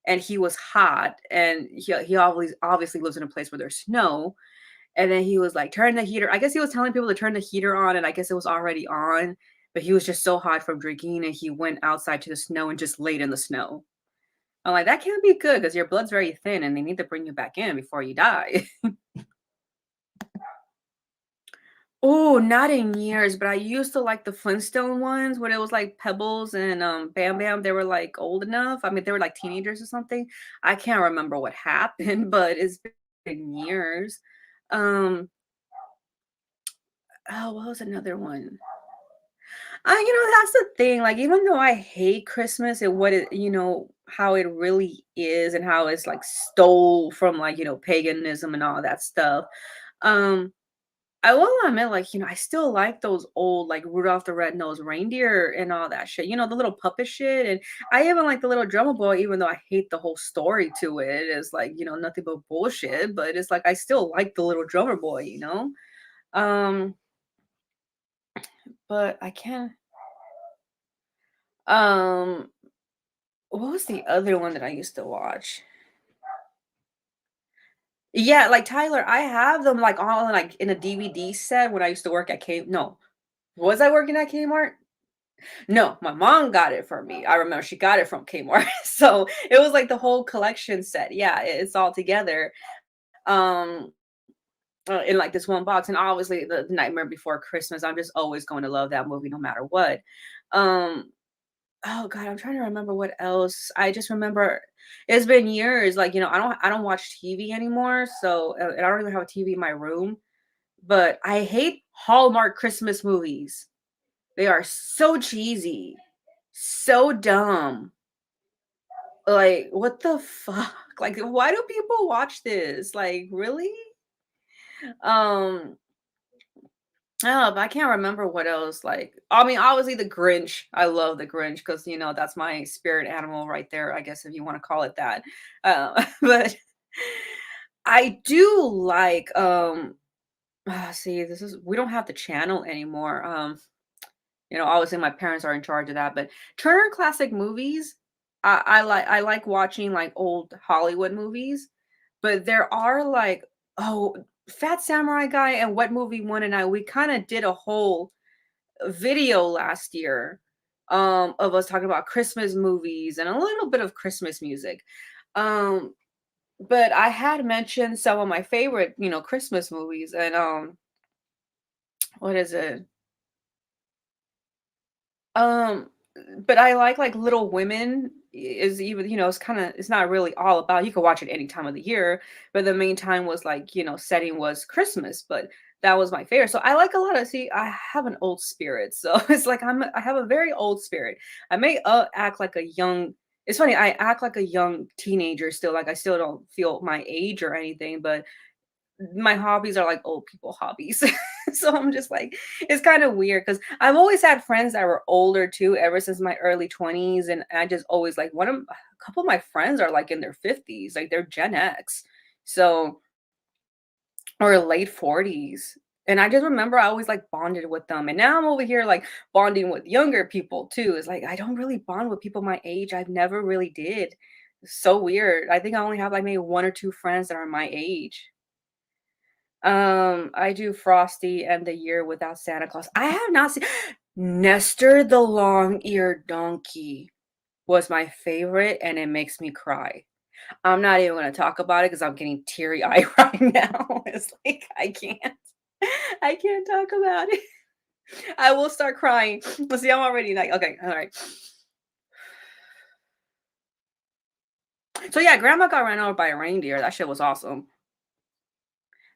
S1: and he was hot and he obviously lives in a place where there's snow. And then he was like, turn the heater. I guess he was telling people to turn the heater on, and I guess it was already on, but he was just so hot from drinking and he went outside to the snow and just laid in the snow. I'm like, that can't be good because your blood's very thin and they need to bring you back in before you die. Oh, not in years, but I used to like the Flintstone ones when it was like Pebbles and Bam Bam. They were like old enough. I mean, they were like teenagers or something. I can't remember what happened, but it's been years. Um, oh, what was another one? That's the thing. Like, even though I hate Christmas and how it really is and how it's like stole from like, paganism and all that stuff. Um, I will admit, like, I still like those old, like Rudolph the Red-Nosed Reindeer and all that shit, the little puppet shit. And I even like the little drummer boy, even though I hate the whole story to it. It's like, nothing but bullshit. But it's like I still like the little drummer boy. Um, but I can't um what was the other one that I used to watch? Yeah, like Tyler, I have them like all like in a DVD set when I used to work at K no. Was I working at Kmart? No, my mom got it for me. I remember she got it from Kmart. So it was like the whole collection set. Yeah, it's all together. Um in like this one box. And obviously the Nightmare Before Christmas. I'm just always going to love that movie no matter what. Um Oh god, I'm trying to remember what else. I just remember it's been years. Like, I don't watch TV anymore. So and I don't even have a TV in my room. But I hate Hallmark Christmas movies. They are so cheesy, so dumb. Like, what the fuck? Like, why do people watch this? Like, really? Um, Oh, but I can't remember what else. Like, I mean, obviously the Grinch. I love the Grinch because that's my spirit animal right there. I guess if you want to call it that. But I do like. See, this is we don't have the channel anymore. Obviously my parents are in charge of that. But Turner Classic Movies. I like watching like old Hollywood movies, but there are like oh Fat Samurai Guy and What Movie One and I, we kind of did a whole video last year of us talking about Christmas movies and a little bit of Christmas music. Um, but I had mentioned some of my favorite, Christmas movies and what is it? Um, but I like Little Women is even, it's not really all about you can watch it any time of the year, but the main time was like, setting was Christmas. But that was my favorite. So I like a lot of see, I have an old spirit. So it's like I have a very old spirit. I may act like a young it's funny, I act like a young teenager still, like I still don't feel my age or anything, but my hobbies are like old people hobbies. So I'm just like, it's kind of weird because I've always had friends that were older too, ever since my early 20s. And I just always like a couple of my friends are like in their 50s, like they're Gen X. So or late 40s. And I just remember I always like bonded with them. And now I'm over here like bonding with younger people too. It's like I don't really bond with people my age. I've never really did. It's so weird. I think I only have like maybe one or two friends that are my age. I do Frosty and the Year Without Santa Claus. I have not seen Nestor the Long-Eared Donkey was my favorite, and it makes me cry. I'm not even gonna talk about it because I'm getting teary-eyed right now. It's like I can't. I can't talk about it. I will start crying. But see, I'm already like, okay, all right. So yeah, grandma got ran over by a reindeer. That shit was awesome.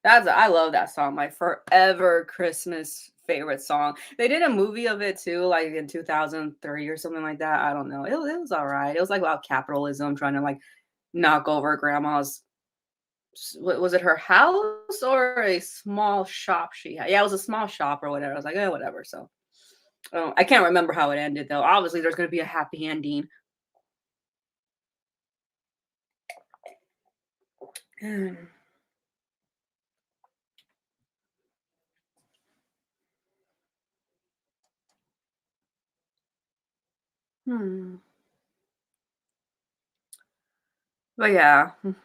S1: I love that song. My forever Christmas favorite song. They did a movie of it too, like in 2003 or something like that. I don't know. It was all right. It was like about capitalism trying to like knock over grandma's was it her house or a small shop she had? Yeah, it was a small shop or whatever. I was like, "Eh, whatever." So, I can't remember how it ended though. Obviously, there's gonna be a happy ending. Mm, hmm. But yeah, what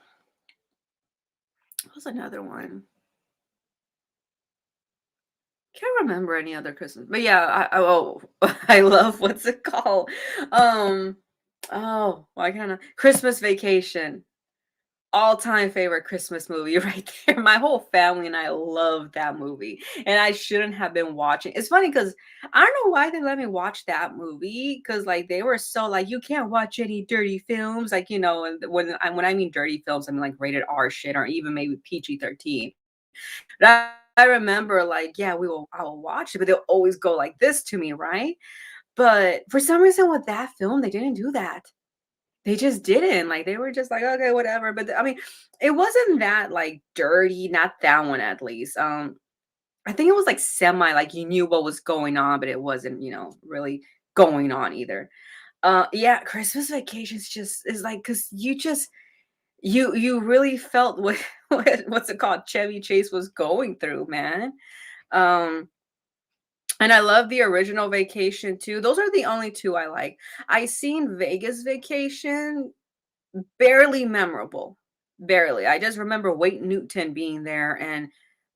S1: was another one? Can't remember any other Christmas, but yeah, I love what's it called? Um, oh, why can't I? Christmas Vacation. All-time favorite Christmas movie right there. My whole family and I love that movie, and I shouldn't have been watching. It's funny because I don't know why they let me watch that movie because like they were so like you can't watch any dirty films, like and when I mean dirty films, I mean like rated R shit or even maybe PG-13. But I remember like, yeah, I will watch it, but they'll always go like this to me, right? But for some reason with that film, they didn't do that. They just didn't. Like they were just like, okay, whatever. But I mean, it wasn't that like dirty, not that one at least. I think it was like semi like you knew what was going on, but it wasn't, really going on either. Yeah, Christmas Vacations just is like because you just you really felt what, what's it called? Chevy Chase was going through, man. Um, and I love the original Vacation too. Those are the only two I like. I seen Vegas Vacation, barely memorable, barely. I just remember Wade Newton being there and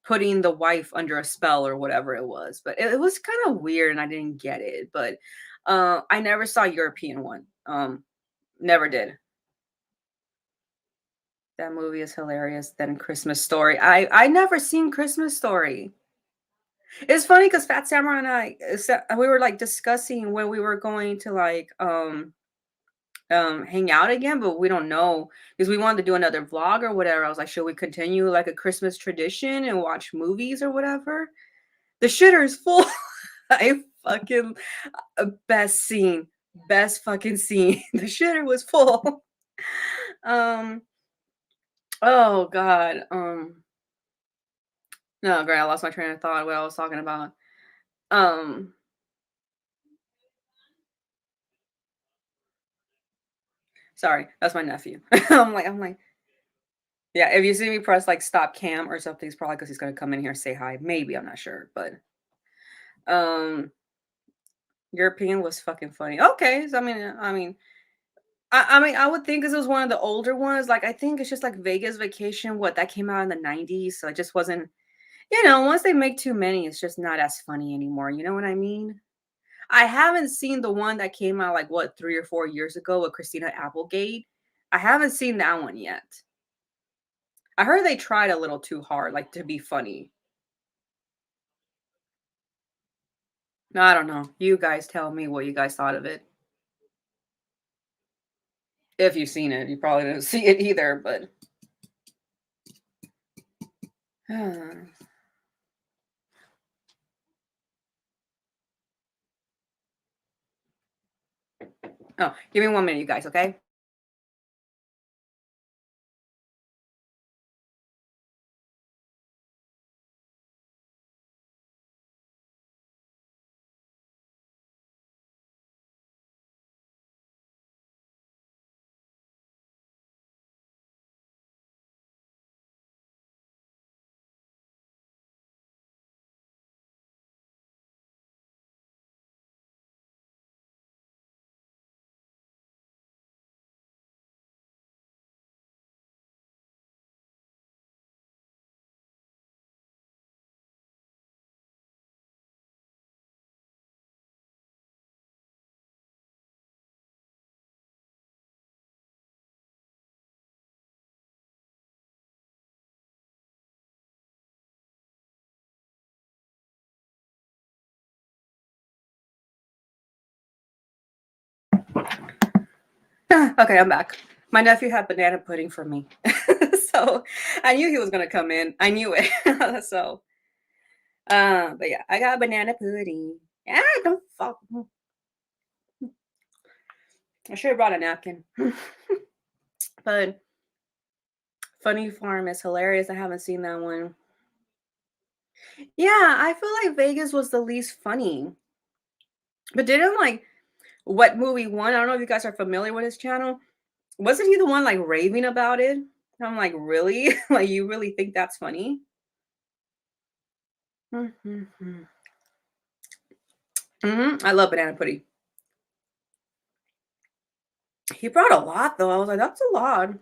S1: putting the wife under a spell or whatever it was. But it was kind of weird, and I didn't get it. But I never saw European one. Never did. That movie is hilarious. Then Christmas Story. I never seen Christmas Story. It's funny because Fat Samurai and we were like discussing when we were going to like hang out again, but we don't know because we wanted to do another vlog or whatever. I was like, should we continue like a Christmas tradition and watch movies or whatever? The shitter is full. I fucking best scene, best fucking scene. The shitter was full. um, oh god. No, great. I lost my train of thought. What I was talking about. Um, sorry, that's my nephew. I'm like, yeah. If you see me press like stop cam or something, it's probably because he's gonna come in here and say hi. Maybe I'm not sure, but um, European was fucking funny. Okay, so I mean, I would think this was one of the older ones. Like, I think it's just like Vegas Vacation. What that came out in the '90s, so it just wasn't. Once they make too many, it's just not as funny anymore. You know what I mean? I haven't seen the one that came out like what 3 or 4 years ago with Christina Applegate. I haven't seen that one yet. I heard they tried a little too hard, like to be funny. No, I don't know. You guys tell me what you guys thought of it. If you've seen it, you probably didn't see it either, but Oh, give me 1 minute, you guys, okay? Okay, I'm back. My nephew had banana pudding for me. So I knew he was gonna come in. I knew it. So but yeah, I got banana pudding. Yeah, don't fuck. I should have brought a napkin. But Funny Farm is hilarious. I haven't seen that one. Yeah, I feel like Vegas was the least funny. But didn't like what movie won? I don't know if you guys are familiar with his channel. Wasn't he the one like raving about it? I'm like, really? Like, you really think that's funny? Mm-hmm. I love banana pudding. He brought a lot though. I was like, that's a lot.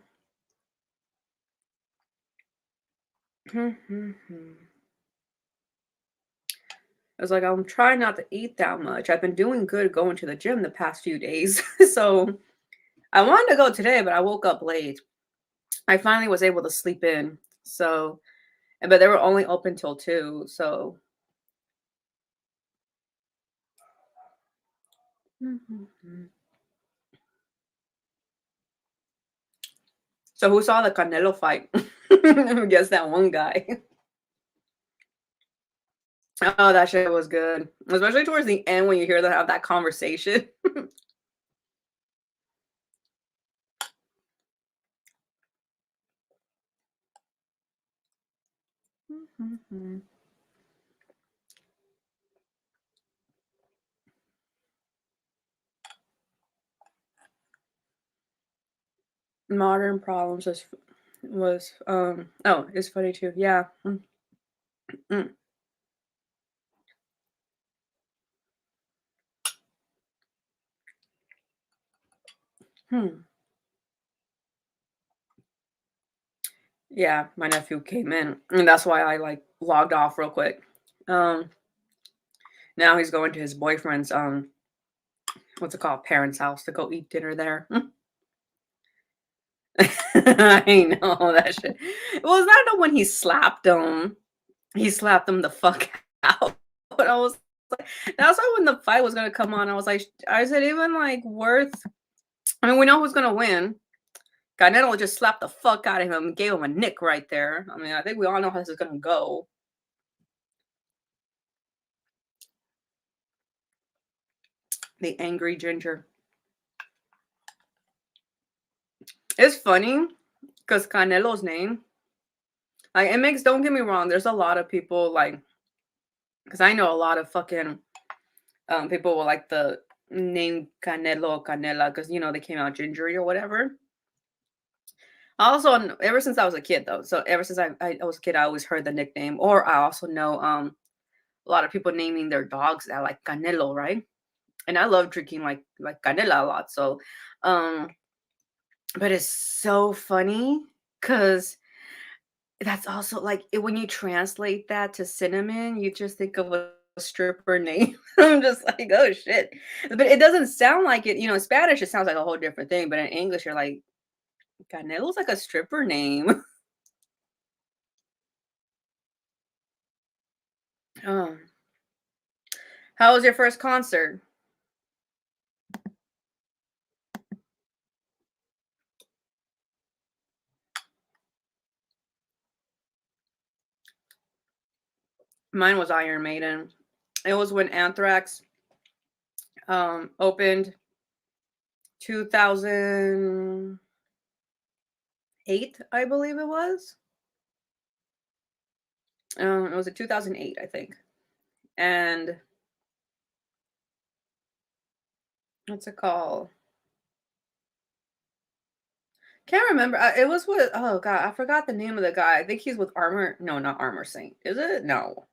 S1: I was like, I'm trying not to eat that much. I've been doing good going to the gym the past few days. So I wanted to go today, but I woke up late. I finally was able to sleep in. So, but they were only open till 2. So, so who saw the Canelo fight? I guess that one guy. Oh, that shit was good. Especially towards the end when you hear them have that conversation. Modern Problems oh, it's funny too. Yeah. Mm. Hmm. Yeah, my nephew came in, and that's why I like logged off real quick. Um, Now he's going to his boyfriend's what's it called, parents' house to go eat dinner there. I know that shit. Well, is that the when he slapped him? He slapped him the fuck out. But I was like, that's why when the fight was gonna come on, I was like, I said, even like worth. I mean, we know who's gonna win. Canelo just slapped the fuck out of him and gave him a nick right there. I mean, I think we all know how this is gonna go. The angry ginger. It's funny because Canelo's name, like, it makes. Don't get me wrong. There's a lot of people like, because I know a lot of fucking people will like the name Canelo or Canela because they came out gingery or whatever. Also, ever since I was a kid though, so ever since I was a kid, I always heard the nickname. Or I also know a lot of people naming their dogs that like Canelo, right? And I love drinking like canela a lot. So, um, but it's so funny because that's also like when you translate that to cinnamon, you just think of a stripper name. I'm just like, oh shit. But it doesn't sound like it, in Spanish it sounds like a whole different thing, but in English you're like, Canelo's like a stripper name. Oh. How was your first concert? Mine was Iron Maiden. It was when Anthrax opened 2008, I believe it was. It was in 2008, I think. And what's it called? Can't remember. It was with, oh God, I forgot the name of the guy. I think he's with Armor. No, not Armor Saint. Is it? No.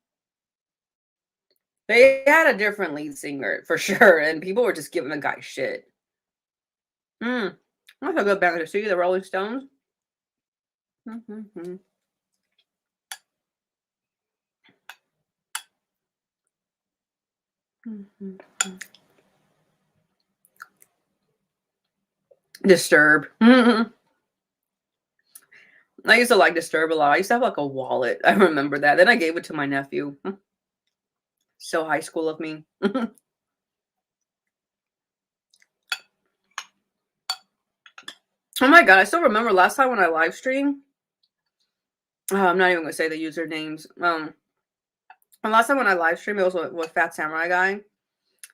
S1: They had a different lead singer for sure, and people were just giving the guy shit. Mm. That's a good band to see, the Rolling Stones. Mhm. Mhm. Disturb. Mhm. I used to like Disturb a lot. I used to have like a wallet. I remember that. Then I gave it to my nephew. So high school of me. Oh my God, I still remember last time when I live streamed. Oh, I'm not even gonna say the usernames. And last time when I live streamed, it was with Fat Samurai Guy.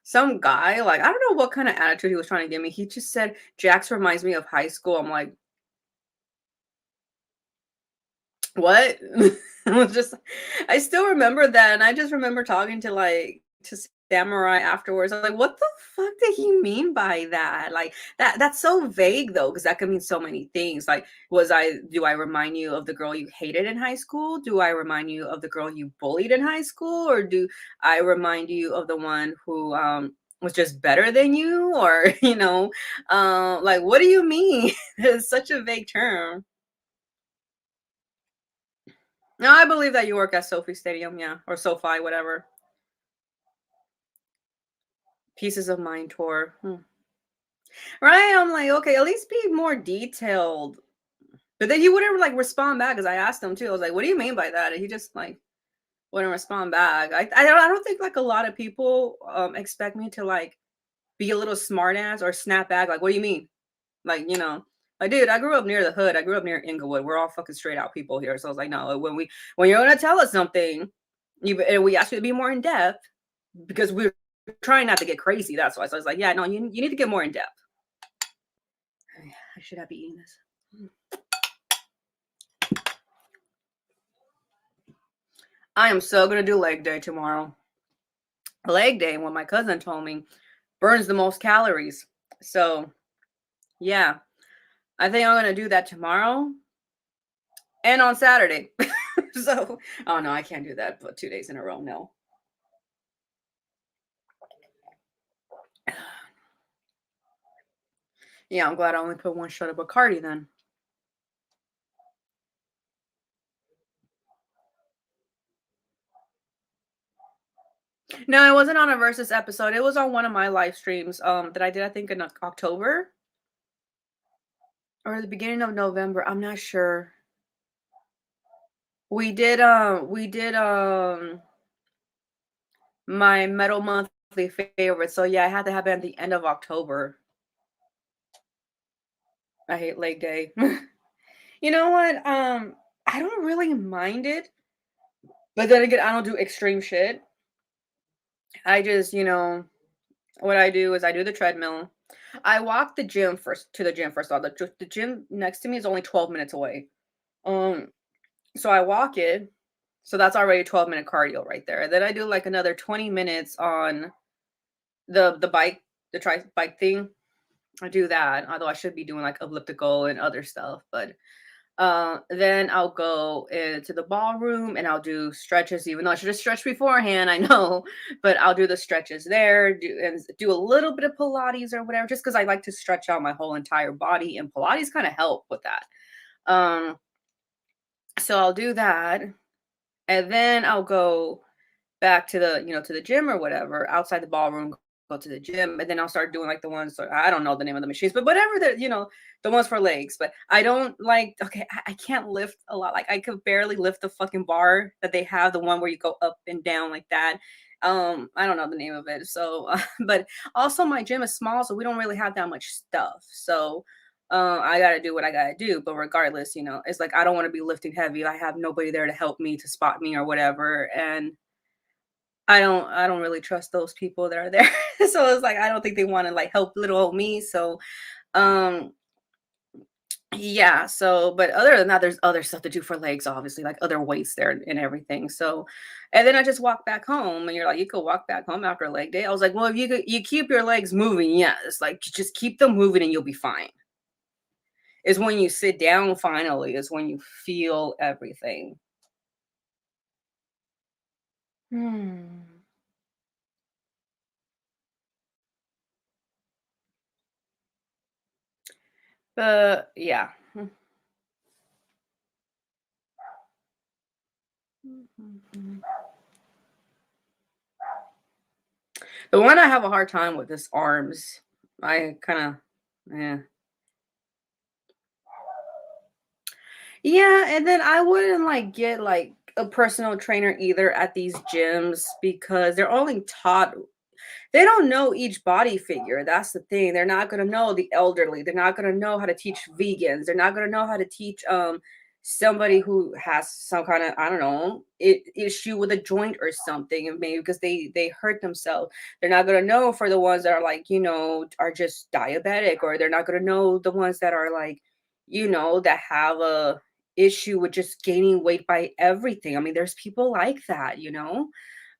S1: Some guy, like, I don't know what kind of attitude he was trying to give me. He just said, Jax reminds me of high school. I'm like, what? I was just, I still remember that. And I just remember talking to Samurai afterwards. I was like, what the fuck did he mean by that? Like, that's so vague though, because that could mean so many things. Like, do I remind you of the girl you hated in high school? Do I remind you of the girl you bullied in high school? Or do I remind you of the one who, was just better than you? Or, like, what do you mean? It's such a vague term. No, I believe that you work at Sophie Stadium, yeah, or SoFi, whatever. Pieces of Mind tour. Right? I'm like, okay, at least be more detailed. But then he wouldn't like respond back because I asked him too. I was like, what do you mean by that? And he just like wouldn't respond back. I don't think like a lot of people expect me to like be a little smart ass or snap back. Like, what do you mean? Like, like, dude, I grew up near the hood. I grew up near Inglewood. We're all fucking straight out people here. So I was like, no, when you're gonna tell us something, and we ask you to be more in depth because we're trying not to get crazy. That's why. So I was like, yeah, no, you need to get more in depth. I should not be eating this. I am so gonna do leg day tomorrow. Leg day, what my cousin told me, burns the most calories. So yeah, I think I'm gonna do that tomorrow and on Saturday. So, oh no, I can't do that for 2 days in a row. No. Yeah, I'm glad I only put one shot of Bacardi then. No, it wasn't on a versus episode. It was on one of my live streams that I did, I think in October or the beginning of November. I'm not sure. We did my metal monthly favorite. So yeah, I had to have it at the end of October. I hate leg day. You know what? I don't really mind it, but then again, I don't do extreme shit. I just, what I do is I do the treadmill. I walk the gym first of all. The gym next to me is only 12 minutes away. Um, so I walk it. So that's already a 12-minute cardio right there. Then I do like another 20 minutes on the bike, the tri bike thing. I do that. Although I should be doing like elliptical and other stuff, but then I'll go into the ballroom and I'll do stretches, even though I should have stretched beforehand, I know, but I'll do the stretches there, do a little bit of Pilates or whatever, just because I like to stretch out my whole entire body, and Pilates kind of help with that. Um, so I'll do that, and then I'll go back to the gym or whatever outside the ballroom, go to the gym, and then I'll start doing like the ones, I don't know the name of the machines, but whatever, the ones for legs. But I don't like, okay, I can't lift a lot. Like I could barely lift the fucking bar that they have, the one where you go up and down like that. I don't know the name of it. So but also my gym is small, so we don't really have that much stuff. So I gotta do what I gotta do. But regardless, it's like I don't want to be lifting heavy. I have nobody there to help me, to spot me or whatever. And I don't really trust those people that are there. So it's like I don't think they want to like help little old me. So um yeah, so but other than that, there's other stuff to do for legs, obviously, like other weights there and everything. So and then I just walk back home and you're like, you could walk back home after a leg day. I was like, well, if you keep your legs moving, yes, like just keep them moving and you'll be fine. Is when you sit down finally, is when you feel everything. Hmm. But yeah. The one I have a hard time with is arms. I kind of, yeah. Yeah, and then I wouldn't like get like a personal trainer either at these gyms because they're only taught they don't know each body figure. That's the thing. They're not going to know the elderly. They're not going to know how to teach vegans. They're not going to know how to teach somebody who has some kind of I don't know issue with a joint or something, and maybe because they hurt themselves. They're not going to know for the ones that are like are just diabetic, or they're not going to know the ones that are like that have a issue with just gaining weight by everything. I mean, there's people like that,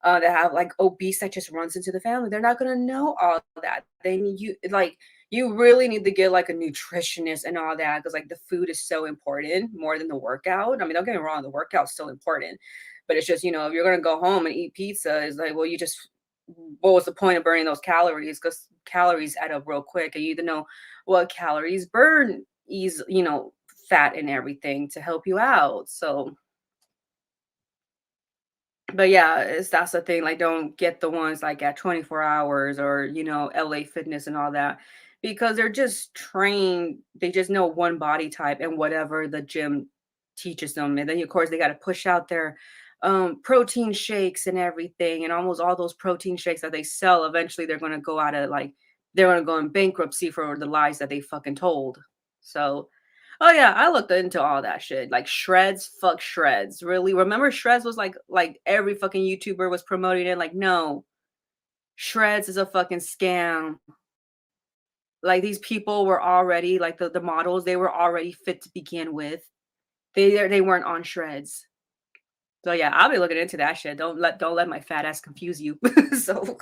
S1: that have like obese that just runs into the family. They're not gonna know all that. They need you like you really need to get like a nutritionist and all that because like the food is so important more than the workout. I mean, don't get me wrong, the workout's still important, but it's just if you're gonna go home and eat pizza, it's like well, you just what was the point of burning those calories? Because calories add up real quick, and you need to know what calories burn ease, fat and everything to help you out. So but yeah, that's the thing. Like, don't get the ones like at 24 hours or LA Fitness and all that, because they're just trained. They just know one body type and whatever the gym teaches them, and then of course they got to push out their protein shakes and everything, and almost all those protein shakes that they sell. Eventually, they're gonna go out of like they're gonna go in bankruptcy for the lies that they fucking told. So oh yeah, I looked into all that shit. Like shreds, fuck shreds. Really? Remember shreds was like every fucking YouTuber was promoting it. Like, no, shreds is a fucking scam. Like these people were already like the models, they were already fit to begin with. They weren't on shreds. So yeah, I'll be looking into that shit. Don't let my fat ass confuse you. So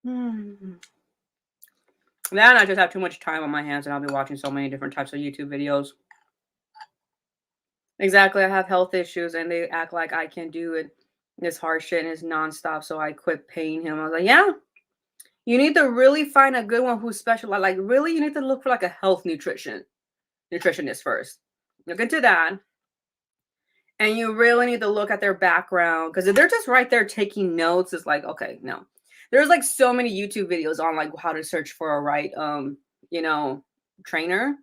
S1: hmm. Then I just have too much time on my hands and I'll be watching so many different types of YouTube videos. Exactly, I have health issues and they act like I can do it. This hard shit and it's nonstop, so I quit paying him. I was like, yeah, you need to really find a good one who's specialized. Like, really, you need to look for like a health nutritionist first. Look into that. And you really need to look at their background because if they're just right there taking notes, it's like, okay, no. There's like so many YouTube videos on like how to search for a right you know, trainer.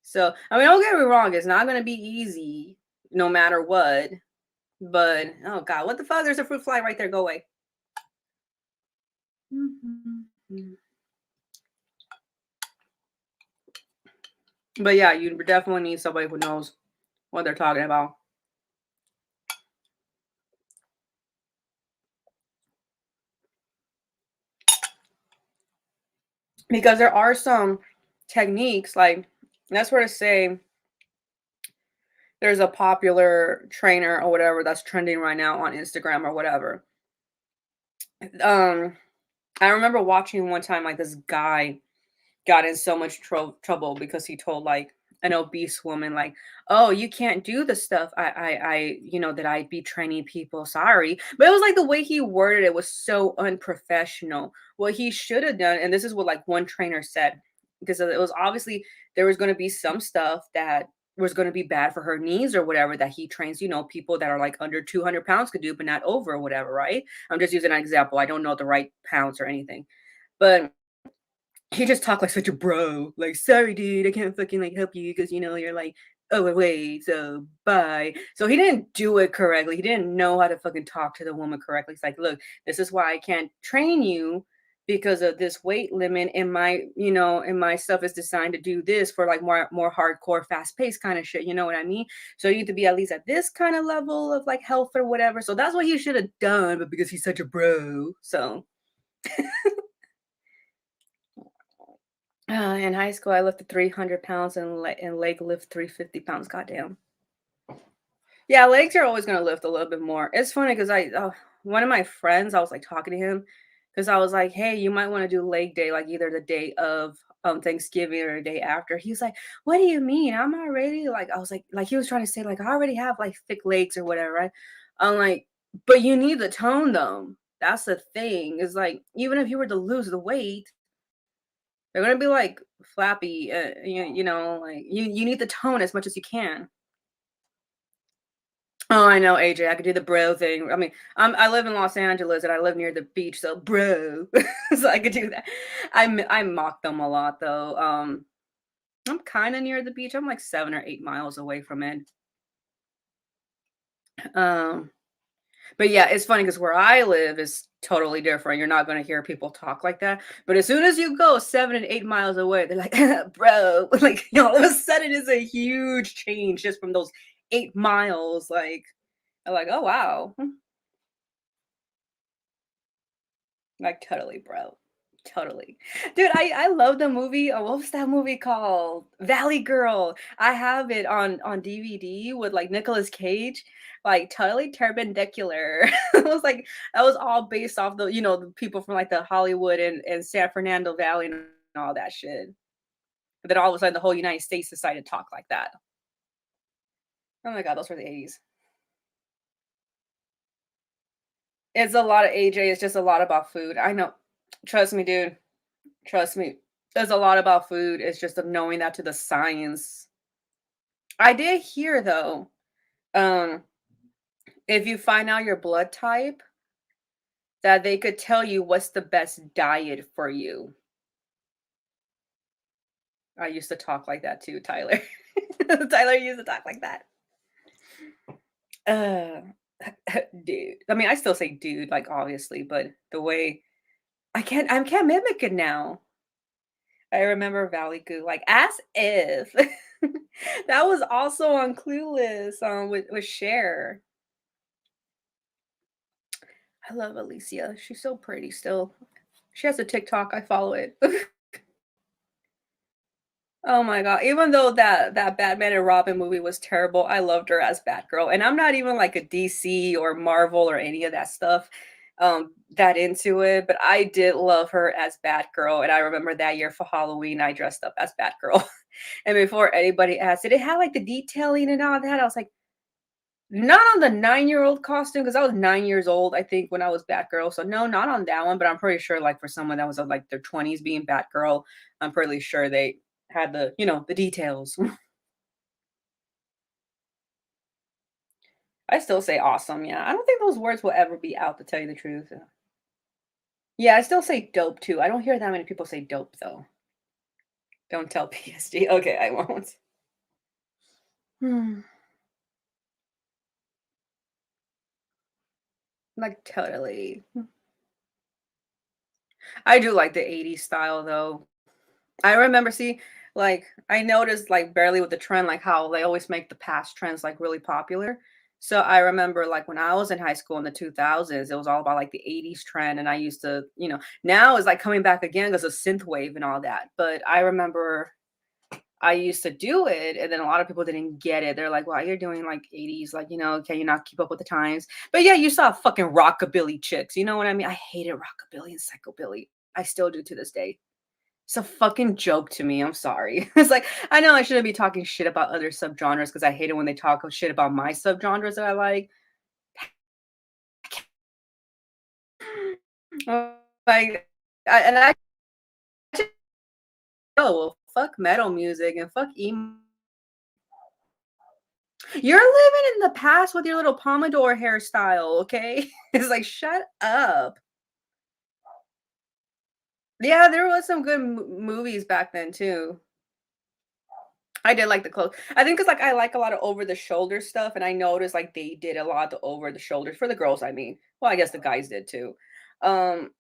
S1: So I mean, don't get me wrong, it's not gonna be easy no matter what. But oh god, what the fuck? There's a fruit fly right there. Go away. Mhm. But yeah, you definitely need somebody who knows what they're talking about. Because there are some techniques, like that's where to say there's a popular trainer or whatever that's trending right now on Instagram or whatever. Um, I remember watching one time like this guy got in so much trouble because he told like an obese woman like, oh, you can't do the stuff that I'd be training people, sorry. But it was like the way he worded it was so unprofessional. What he should have done, and this is what like one trainer said, because it was obviously there was going to be some stuff that was going to be bad for her knees or whatever that he trains, people that are like under 200 pounds could do but not over or whatever, right? I'm just using an example, I don't know the right pounds or anything, but he just talked like such a bro. Like, sorry, dude, I can't fucking like help you because you're like overweight. So bye. So he didn't do it correctly. He didn't know how to fucking talk to the woman correctly. It's like, look, this is why I can't train you because of this weight limit, and my stuff is designed to do this for like more hardcore, fast paced kind of shit. You know what I mean? So you need to be at least at this kind of level of like health or whatever. So that's what he should have done, but because he's such a bro, so in high school I lifted 300 pounds and leg lift 350 pounds. Goddamn. Yeah, legs are always gonna lift a little bit more. It's funny because one of my friends, I was like talking to him because I was like, "Hey, you might want to do leg day, like either the day of Thanksgiving or the day after." He was like, "What do you mean? I'm already like," I was like he was trying to say like I already have like thick legs or whatever, right? I'm like, but you need to tone them. That's the thing. Is like even if you were to lose the weight, they're gonna be like flappy. Like you need to tone as much as you can. Oh, I know, AJ. I could do the bro thing. I mean, I live in Los Angeles and I live near the beach, so bro, so I could do that. I mock them a lot though. I'm kind of near the beach. I'm like 7 or 8 miles away from it. Um, but yeah, it's funny because where I live is totally different. You're not going to hear people talk like that. But as soon as you go 7 and 8 miles away, they're like, bro, like all of a sudden it's a huge change just from those 8 miles. Like, I'm like, oh wow. Like, totally, bro. Totally. Dude, I love the movie. What was that movie called? Valley Girl. I have it on DVD with like Nicolas Cage. Like totally perpendicular. It was like that was all based off the people from like the Hollywood and San Fernando Valley and all that shit. But then all of a sudden the whole United States decided to talk like that. Oh my god, those were the 80s. It's a lot of AJ, it's just a lot about food. I know. Trust me, dude. Trust me. There's a lot about food. It's just of knowing that to the science. I did hear though, um, if you find out your blood type, that they could tell you what's the best diet for you. I used to talk like that too, Tyler. Tyler used to talk like that. Uh, dude. I mean, I still say dude, like obviously, but the way I can't mimic it now. I remember Valley Goo, like as if that was also on Clueless, with Cher. I love Alicia. She's so pretty still. She has a TikTok. I follow it. Oh my god. Even though that Batman and Robin movie was terrible, I loved her as Batgirl. And I'm not even like a DC or Marvel or any of that stuff that into it, but I did love her as Batgirl. And I remember that year for Halloween, I dressed up as Batgirl. And before anybody asked, did it have like the detailing and all that? I was like, not on the 9-year-old costume, because I was 9 years old, I think, when I was Batgirl. So no, not on that one, but I'm pretty sure like for someone that was of like their 20s being Batgirl, I'm pretty sure they had the details. I still say awesome, yeah. I don't think those words will ever be out to tell you the truth. Yeah, I still say dope too. I don't hear that many people say dope though. Don't tell PSD. Okay, I won't. Hmm. Like totally. I do like the 80s style though. I remember, see, like I noticed like barely with the trend, like how they always make the past trends like really popular. So I remember like when I was in high school in the 2000s, it was all about like the 80s trend. And I used to, now it's like coming back again because of synthwave and all that. But I remember I used to do it, and then a lot of people didn't get it. They're like, "Wow, you're doing like 80s, like, can you not keep up with the times?" But yeah, you saw fucking rockabilly chicks. You know what I mean? I hated rockabilly and psychobilly. I still do to this day. It's a fucking joke to me. I'm sorry. It's like I know I shouldn't be talking shit about other subgenres because I hate it when they talk shit about my subgenres that I like. Like, and I oh well, fuck metal music and fuck emo. You're living in the past with your little pomodoro hairstyle, okay? It's like shut up. Yeah, there was some good movies back then too. I did like the clothes. I think it's like I like a lot of over the shoulder stuff, and I noticed like they did a lot of over the shoulders for the girls. I mean, well, I guess the guys did too. Um,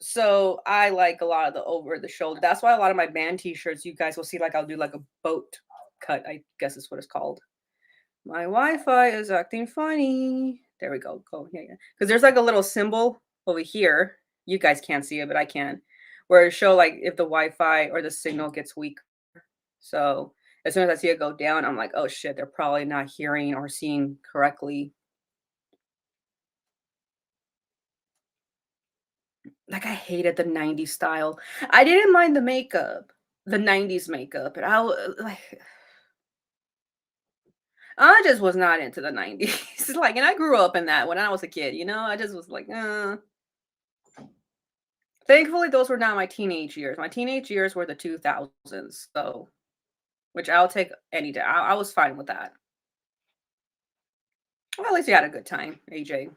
S1: So I like a lot of the over the shoulder. That's why a lot of my band t-shirts, you guys will see like I'll do like a boat cut, I guess is what it's called. My Wi-Fi is acting funny. There we go. Go. Yeah, yeah. Because there's like a little symbol over here. You guys can't see it, but I can. Where it show like if the Wi-Fi or the signal gets weak. So as soon as I see it go down, I'm like, oh shit, they're probably not hearing or seeing correctly. Like I hated the 90s style. I didn't mind the makeup, the 90s makeup, but like I just was not into the 90s. Like, and I grew up in that when I was a kid, you know? I just was like, Thankfully, those were not my teenage years. My teenage years were the 2000s, so which I'll take any day. I was fine with that. Well, at least you had a good time, AJ.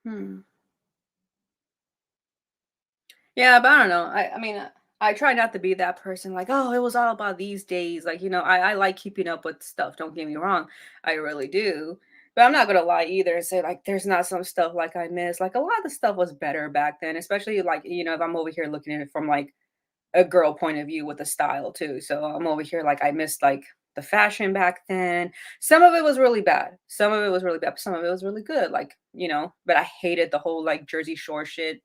S1: Hmm. Yeah, but I don't know. I mean, I try not to be that person like, oh, it was all about these days. Like, I like keeping up with stuff. Don't get me wrong. I really do. But I'm not gonna lie either and say like there's not some stuff like I miss. Like a lot of the stuff was better back then, especially like, if I'm over here looking at it from like a girl point of view with the style too. So I'm over here like I missed like the fashion back then. Some of it was really bad. Some of it was really bad. But some of it was really good. Like, but I hated the whole like Jersey Shore shit,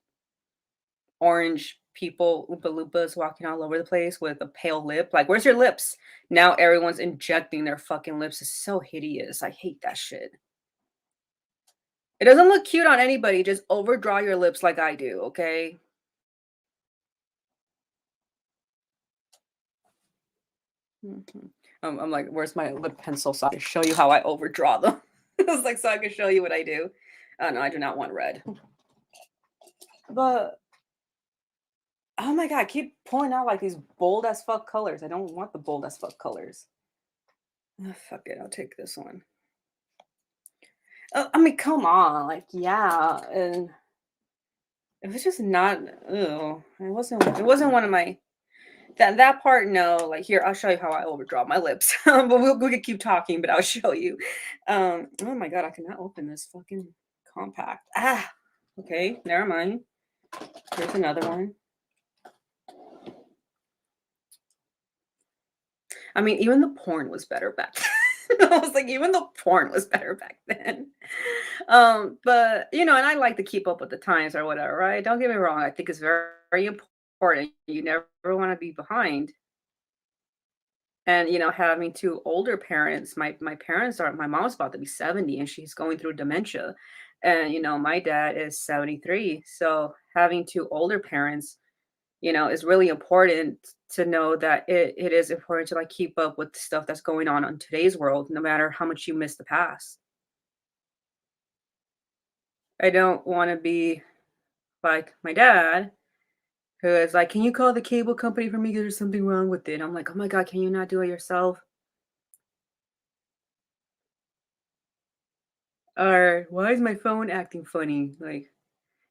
S1: orange people, Oompa Loompas walking all over the place with a pale lip. Like, where's your lips? Now everyone's injecting their fucking lips. It's so hideous. I hate that shit. It doesn't look cute on anybody. Just overdraw your lips like I do, okay? Mhm. I'm like, where's my lip pencil so I can show you how I overdraw them? It's like so I can show you what I do. Oh no, I do not want red. But oh my god, I keep pulling out like these bold as fuck colors. I don't want the bold as fuck colors. Fuck it, I'll take this one. I mean, come on, like yeah, and it was just not. Ew, it wasn't. It wasn't one of my that part. No, like here, I'll show you how I overdraw my lips. But we can keep talking, but I'll show you. Oh my god, I cannot open this fucking compact. Ah, okay, never mind. Here's another one. I mean, even the porn was better back then. I was like, even the porn was better back then. But and I like to keep up with the times or whatever, right? Don't get me wrong. I think it's very, very important. You never want to be behind. And having two older parents, my parents are my mom's about to be 70 and she's going through dementia. And my dad is 73. So having two older parents is really important to know that it is important to like keep up with stuff that's going on in today's world, no matter how much you miss the past. I don't want to be like my dad, who is like, "Can you call the cable company for me? 'Cause there's something wrong with it." I'm like, "Oh my god, can you not do it yourself?" Or why is my phone acting funny? Like,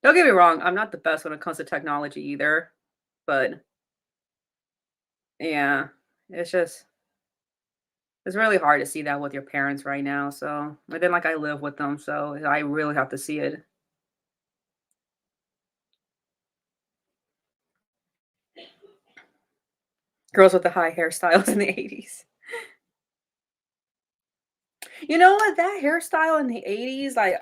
S1: don't get me wrong, I'm not the best when it comes to technology either, but yeah, it's just it's really hard to see that with your parents right now. So, but then like I live with them, so I really have to see it. Girls with the high hairstyles in the 80s. You know what? That hairstyle in the 80s, like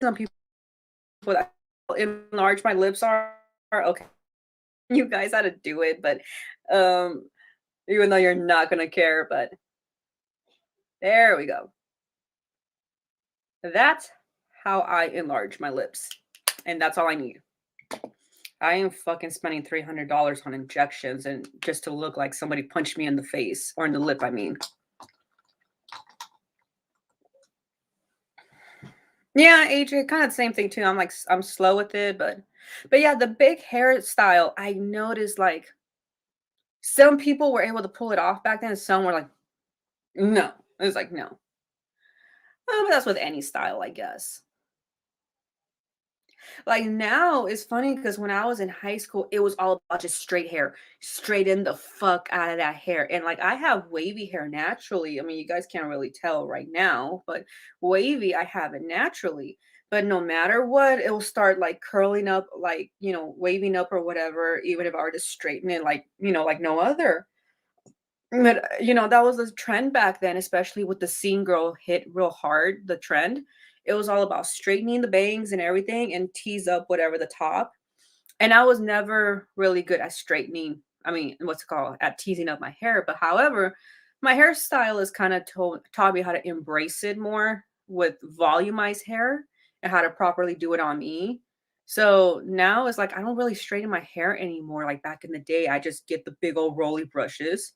S1: some people that enlarge my lips are okay. You guys had to do it, but um even though you're not gonna care, but there we go. That's how I enlarge my lips. And that's all I need. I am fucking spending $300 on injections and just to look like somebody punched me in the face or in the lip, I mean. Yeah, AJ, kind of the same thing too. I'm like I'm slow with it, but yeah, the big hairstyle, I noticed like some people were able to pull it off back then, and some were like, no. It was like, no. But that's with any style, I guess. Like, now it's funny because when I was in high school, it was all about just straight hair, straighten the fuck out of that hair. And like, I have wavy hair naturally. I mean, you guys can't really tell right now, but wavy, I have it naturally. But no matter what, it will start like curling up, like, waving up or whatever, even if I were to straighten it, like, like no other. But, that was a trend back then, especially with the scene girl hit real hard, the trend. It was all about straightening the bangs and everything and tease up whatever the top. And I was never really good at straightening. I mean, what's it called? At teasing up my hair. But however, my hairstylist kind of taught me how to embrace it more with volumized hair and how to properly do it on me. So now it's like I don't really straighten my hair anymore. Like back in the day, I just get the big old rolly brushes,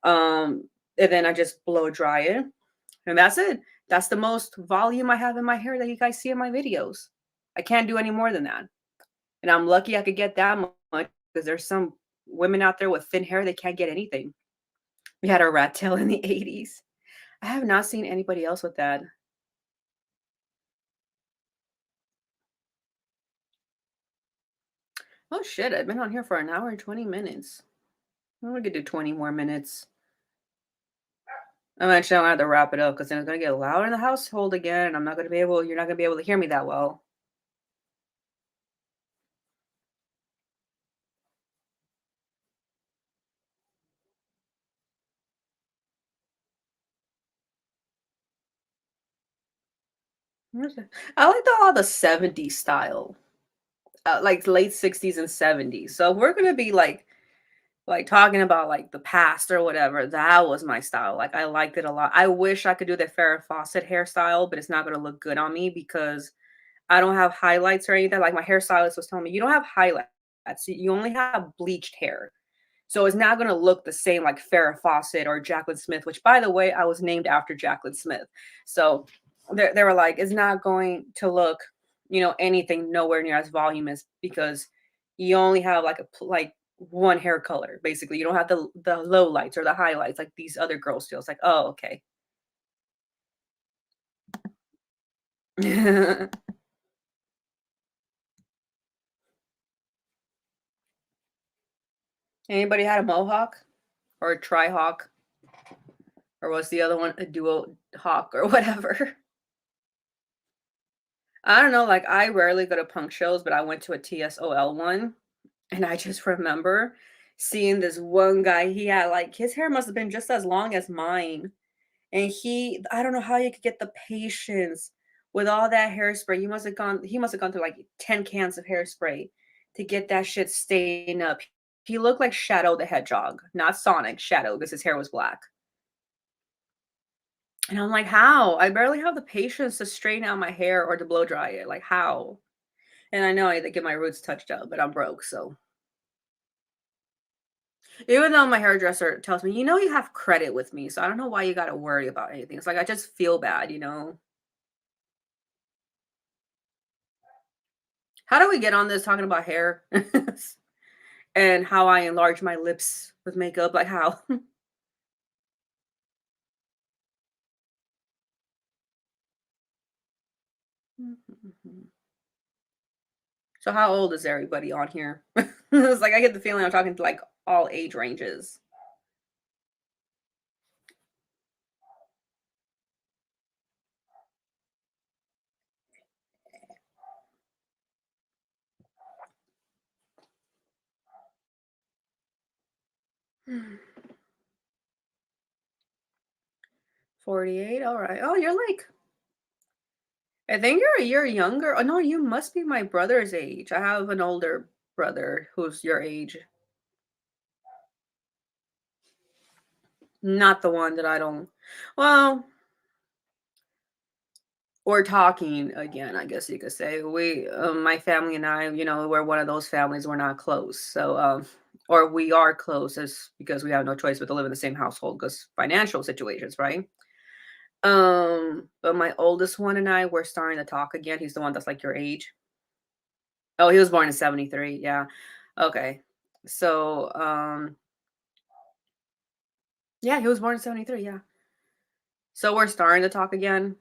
S1: and then I just blow dry it, and that's it. That's the most volume I have in my hair that you guys see in my videos. I can't do any more than that. And I'm lucky I could get that much because there's some women out there with thin hair, they can't get anything. We had a rat tail in the 80s. I have not seen anybody else with that. Oh shit, I've been on here for an hour and 20 minutes. We could do 20 more minutes. Eventually, I'm gonna have to wrap it up because then it's gonna get louder in the household again. And you're not gonna be able to hear me that well. Where's it? I like all the 70s style, like late 60s and 70s. So if we're gonna be like talking about like the past or whatever. That was my style. Like I liked it a lot. I wish I could do the Farrah Fawcett hairstyle, but it's not gonna look good on me because I don't have highlights or anything. Like my hairstylist was telling me, you don't have highlights. You only have bleached hair. So it's not gonna look the same like Farrah Fawcett or Jacqueline Smith, which by the way, I was named after Jacqueline Smith. So they were like, it's not going to look, anything nowhere near as voluminous because you only have like like one hair color, basically. You don't have the low lights or the highlights like these other girls do. It's like, oh, okay. Anybody had a mohawk or a tri hawk, or was the other one a duo hawk or whatever? I don't know, like, I rarely go to punk shows, but I went to a TSOL one, and I just remember seeing this one guy, he had, like his hair must have been just as long as mine, and I don't know how you could get the patience with all that hairspray. He must have gone through, like, 10 cans of hairspray to get that shit staying up. He looked like Shadow the Hedgehog, not Sonic, Shadow, because his hair was black. And I'm like, "How? I barely have the patience to straighten out my hair or to blow dry it, like, how?" And I know I had to get my roots touched up, but I'm broke, so even though my hairdresser tells me, you have credit with me, so I don't know why you gotta worry about anything." It's like, I just feel bad. How do we get on this talking about hair and how I enlarge my lips with makeup? Like, how? So how old is everybody on here? It's like I get the feeling I'm talking to, like, all age ranges. 48, alright. Oh, you're like I think you're a year younger. Oh, no, you must be my brother's age. I have an older brother who's your age. Not the one that I don't well, we're talking again, I guess you could say. My family and I, we're one of those families we're not close. So, or we are close as because we have no choice but to live in the same household because financial situations, right? But my oldest one and I, we're starting to talk again. He's the one that's like your age. Oh, he was born in 73. Yeah. Okay. So, yeah, he was born in 73. Yeah. So we're starting to talk again.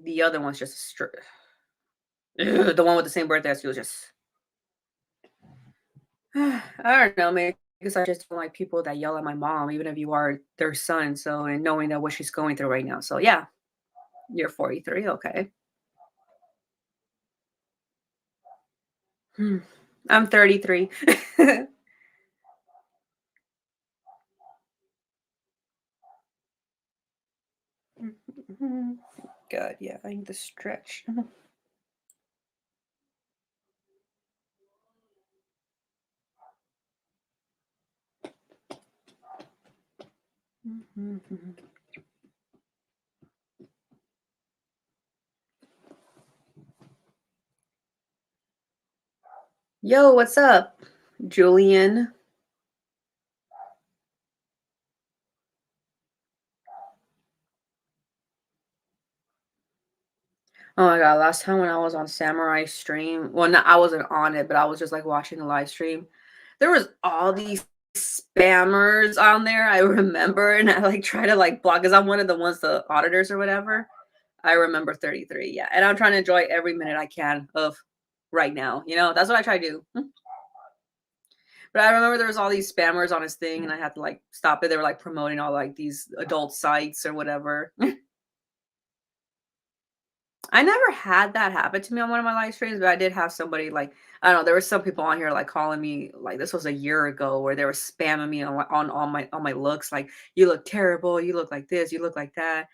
S1: The other one's just ugh, the one with the same birthday as you, just I don't know, maybe because I just don't like people that yell at my mom, even if you are their son, so and knowing that what she's going through right now. So yeah, you're 43, okay. Hmm. I'm 33. Mhm. Good, yeah, I need to stretch. Mhm. Yo, what's up, Julian? Oh my god, last time when I was on Samurai stream, well, no, I wasn't on it, but I was just like watching the live stream. There was all these spammers on there. I remember, and I like try to like block because I'm one of the ones, the auditors or whatever. I remember 33, yeah, and I'm trying to enjoy every minute I can of right now. That's what I try to do. But I remember there was all these spammers on his thing, and I had to like stop it. They were like promoting all like these adult sites or whatever. I never had that happen to me on one of my live streams, but I did have somebody like I don't know. There were some people on here like calling me like this was a year ago where they were spamming me on my looks like you look terrible, you look like this, you look like that,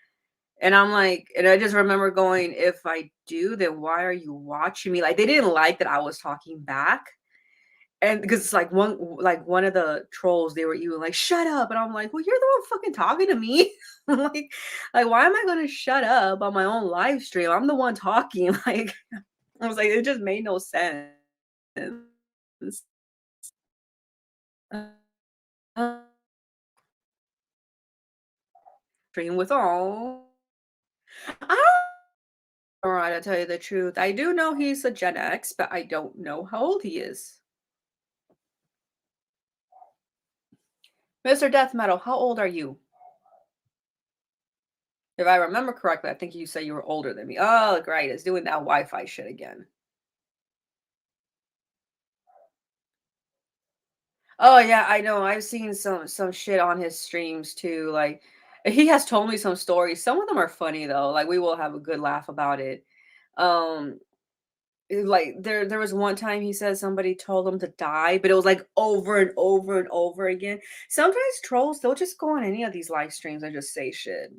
S1: and I'm like, and I just remember going, if I do, then why are you watching me? Like they didn't like that I was talking back, and because it's like one of the trolls, they were even like, "Shut up!" And I'm like, "Well, you're the one fucking talking to me. like, why am I gonna shut up on my own live stream? I'm the one talking." Like, I was like, it just made no sense. Uh, Stream with all. I don't know, to tell you the truth. I do know he's a Gen X, but I don't know how old he is. Mr. Death Metal, how old are you? If I remember correctly, I think you said you were older than me. Oh, great. It's doing that Wi-Fi shit again. Oh, yeah, I know. I've seen some shit on his streams too. Like he has told me some stories. Some of them are funny though. Like we will have a good laugh about it. Um like there was one time he said somebody told him to die, but it was like over and over and over again. Sometimes trolls they'll just go on any of these live streams and just say shit.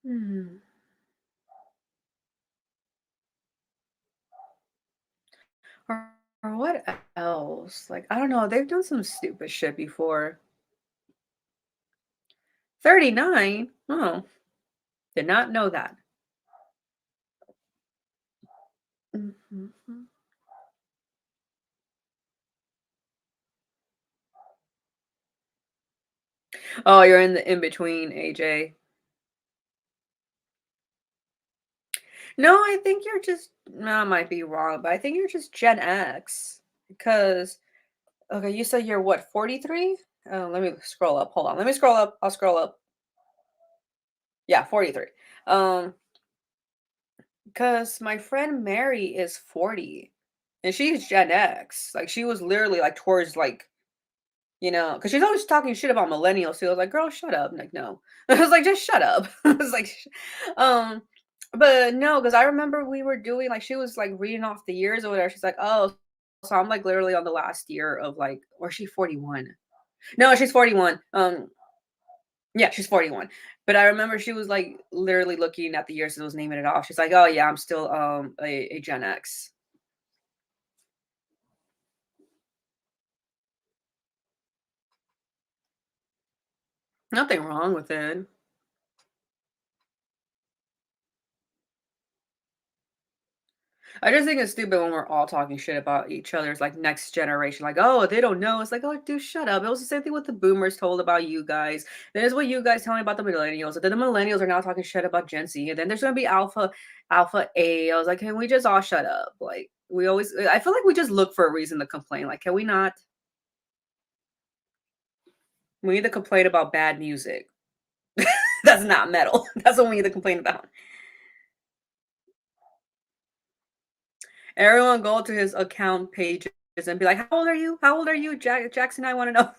S1: Hmm. Or what else? Like I don't know. They've done some stupid shit before. 39? Oh, did not know that. Mhm. Oh, you're in the in between, AJ. No, I think you're just no, I might be wrong, but I think you're just Gen X. Because okay, you said you're what, 43? Let me scroll up. Hold on. Let me scroll up. I'll scroll up. Yeah, 43. Um, because my friend Mary is 40 and she's Gen X. Like she was literally like towards like because she's always talking shit about millennials. So I was like, "Girl, shut up!" I'm like, no, I was like, "Just shut up." I was like, um, but no, because I remember we were doing like she was like reading off the years or whatever. She's like, "Oh, so I'm like literally on the last year of like, or she 41? No, she's 41. Yeah, she's 41. But I remember she was like literally looking at the years and was naming it off. She's like, "Oh yeah, I'm still a Gen X." Nothing wrong with it. I just think it's stupid when we're all talking shit about each other's like next generation. Like, oh, they don't know. It's like, oh, dude, shut up. It was the same thing with the boomers told about you guys. Then it's what you guys tell me about the millennials. And then the millennials are now talking shit about Gen Z. And then there's gonna be Alpha A. I was like, can we just all shut up? Like, we always I feel like we just look for a reason to complain. Like, can we not? We need to complain about bad music. That's not metal. That's what we need to complain about. Everyone go to his account pages and be like, "How old are you? How old are you? Jackson, I want to know."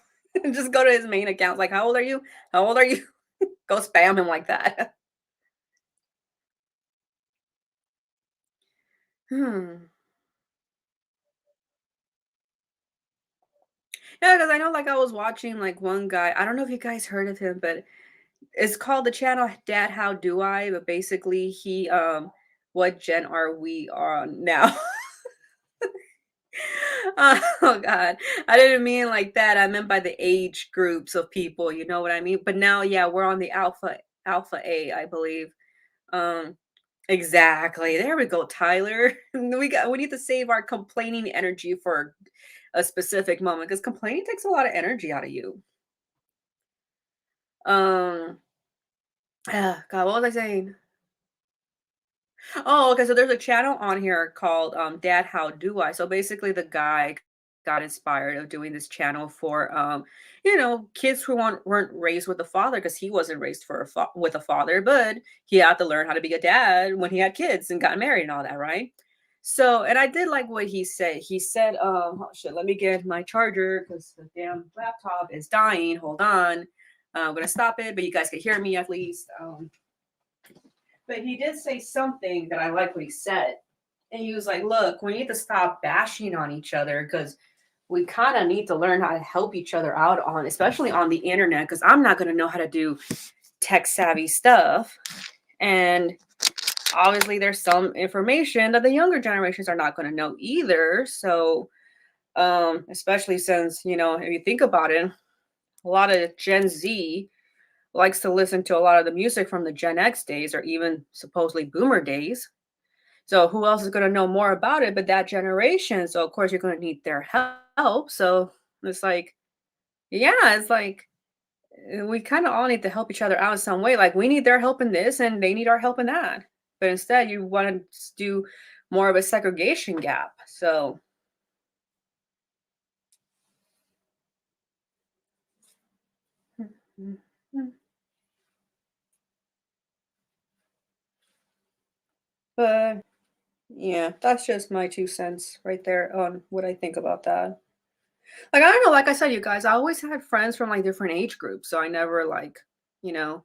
S1: Just go to his main account, like, "How old are you? How old are you?" Go spam him like that. Hmm. Yeah, because I know, like, I was watching like one guy. I don't know if you guys heard of him, but it's called the channel Dad How Do I? But basically, what gen are we on now? Oh god. I didn't mean like that. I meant by the age groups of people, you know what I mean? But now, yeah, we're on the alpha A, I believe. Um exactly. There we go, Tyler. We need to save our complaining energy for a specific moment because complaining takes a lot of energy out of you. Um God, what was I saying? Oh, okay. So there's a channel on here called Dad How Do I? So basically the guy got inspired of doing this channel for kids who weren't raised with a father because he wasn't raised with a father, but he had to learn how to be a dad when he had kids and got married and all that, right? So, and I did like what he said. He said, oh shit, let me get my charger because the damn laptop is dying. Hold on. I'm gonna stop it, but you guys can hear me at least. But he did say something that I like what he said. And he was like, look, we need to stop bashing on each other because we kind of need to learn how to help each other out especially on the internet, because I'm not going to know how to do tech savvy stuff. And obviously, there's some information that the younger generations are not going to know either. So, especially since, if you think about it, a lot of Gen Z likes to listen to a lot of the music from the Gen X days or even supposedly boomer days. So who else is going to know more about it but that generation? So of course you're going to need their help. So it's like, yeah, it's like we kind of all need to help each other out in some way. Like we need their help in this and they need our help in that. But instead you want to do more of a segregation gap. So but yeah, that's just my 2 cents right there on what I think about that. Like, I don't know, like I said, you guys, I always had friends from like different age groups. So I never you know,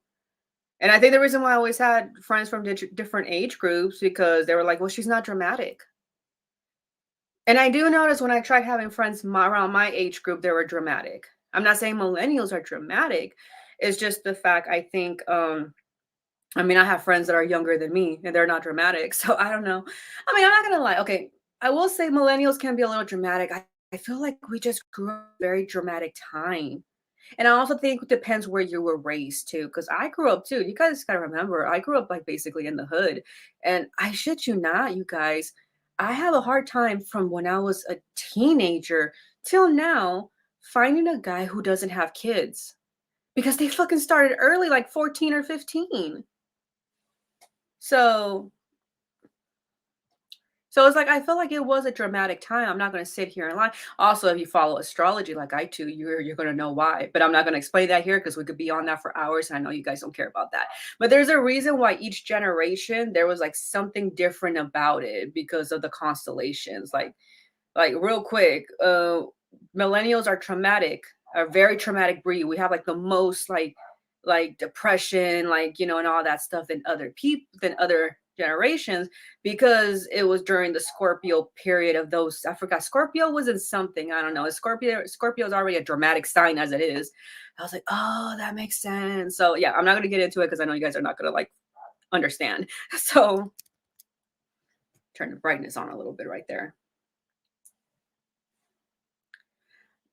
S1: and I think the reason why I always had friends from different age groups because they were like, well, she's not dramatic. And I do notice when I tried having friends around my age group, they were dramatic. I'm not saying millennials are dramatic. It's just the fact I think, I mean, I have friends that are younger than me and they're not dramatic. So I don't know. I mean, I'm not going to lie. Okay. I will say millennials can be a little dramatic. I feel like we just grew up a very dramatic time. And I also think it depends where you were raised too, because I grew up too. You guys gotta remember, I grew up like basically in the hood. And I shit you not, you guys, I have a hard time from when I was a teenager till now finding a guy who doesn't have kids because they fucking started early, like 14 or 15. So So it's like I feel like it was a dramatic time. I'm not going to sit here and lie. Also, if you follow astrology like I do, you're going to know why. But I'm not going to explain that here because we could be on that for hours, and I know you guys don't care about that. But there's a reason why each generation there was like something different about it because of the constellations. Like real quick, millennials are traumatic, a very traumatic breed. We have like the most like depression, like and all that stuff than other people than other generations because it was during the Scorpio period of those. I forgot Scorpio was in something. I don't know. Scorpio is already a dramatic sign as it is. I was like, oh, that makes sense. So yeah, I'm not gonna get into it because I know you guys are not gonna like understand. So turn the brightness on a little bit right there.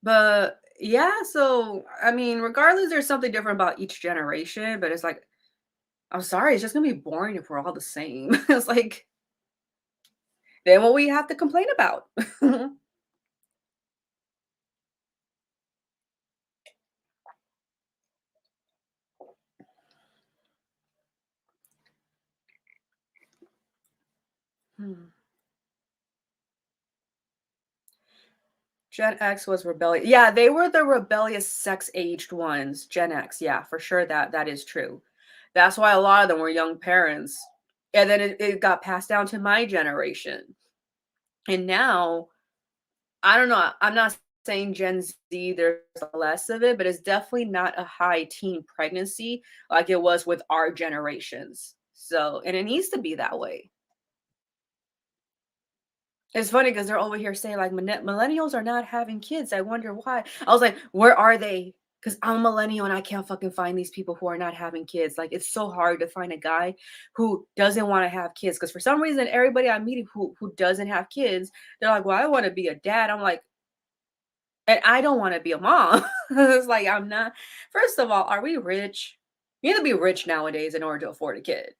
S1: But yeah, so I mean, regardless, there's something different about each generation, but it's like, I'm sorry, it's just gonna be boring if we're all the same. It's like, then what we have to complain about? Hmm. Gen X was rebellious. Yeah, they were the rebellious sex aged ones. Gen X, yeah, for sure that is true. That's why a lot of them were young parents. And then it got passed down to my generation. And now, I don't know, I'm not saying Gen Z, there's less of it, but it's definitely not a high teen pregnancy like it was with our generations. So, and it needs to be that way. It's funny because they're over here saying like millennials are not having kids. I wonder why. I was like, where are they? Because I'm a millennial and I can't fucking find these people who are not having kids. Like it's so hard to find a guy who doesn't want to have kids. Because for some reason, everybody I'm meeting who doesn't have kids, they're like, well, I want to be a dad. I'm like, and I don't want to be a mom. It's like I'm not. First of all, are we rich? You need to be rich nowadays in order to afford a kid.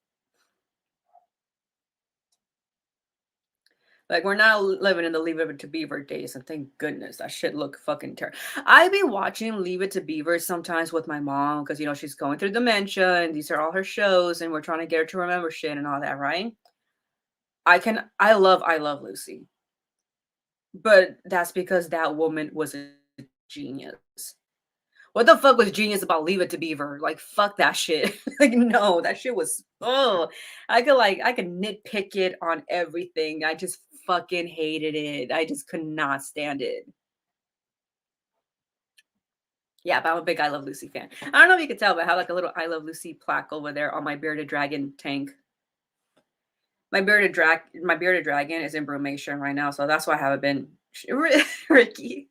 S1: Like, we're not living in the Leave It to Beaver days, and thank goodness that shit look fucking terrible. I be watching Leave It to Beaver sometimes with my mom because she's going through dementia, and these are all her shows, and we're trying to get her to remember shit and all that, right? I love Lucy, but that's because that woman was a genius. What the fuck was genius about Leave It to Beaver? Like, fuck that shit. Like, no, that shit was, oh, I could nitpick it on everything. I just fucking hated it. I just could not stand it. Yeah, but I'm a big I Love Lucy fan. I don't know if you could tell, but I have like a little I Love Lucy plaque over there on my bearded dragon tank. My bearded dragon is in brumation right now, so that's why I haven't been Ricky.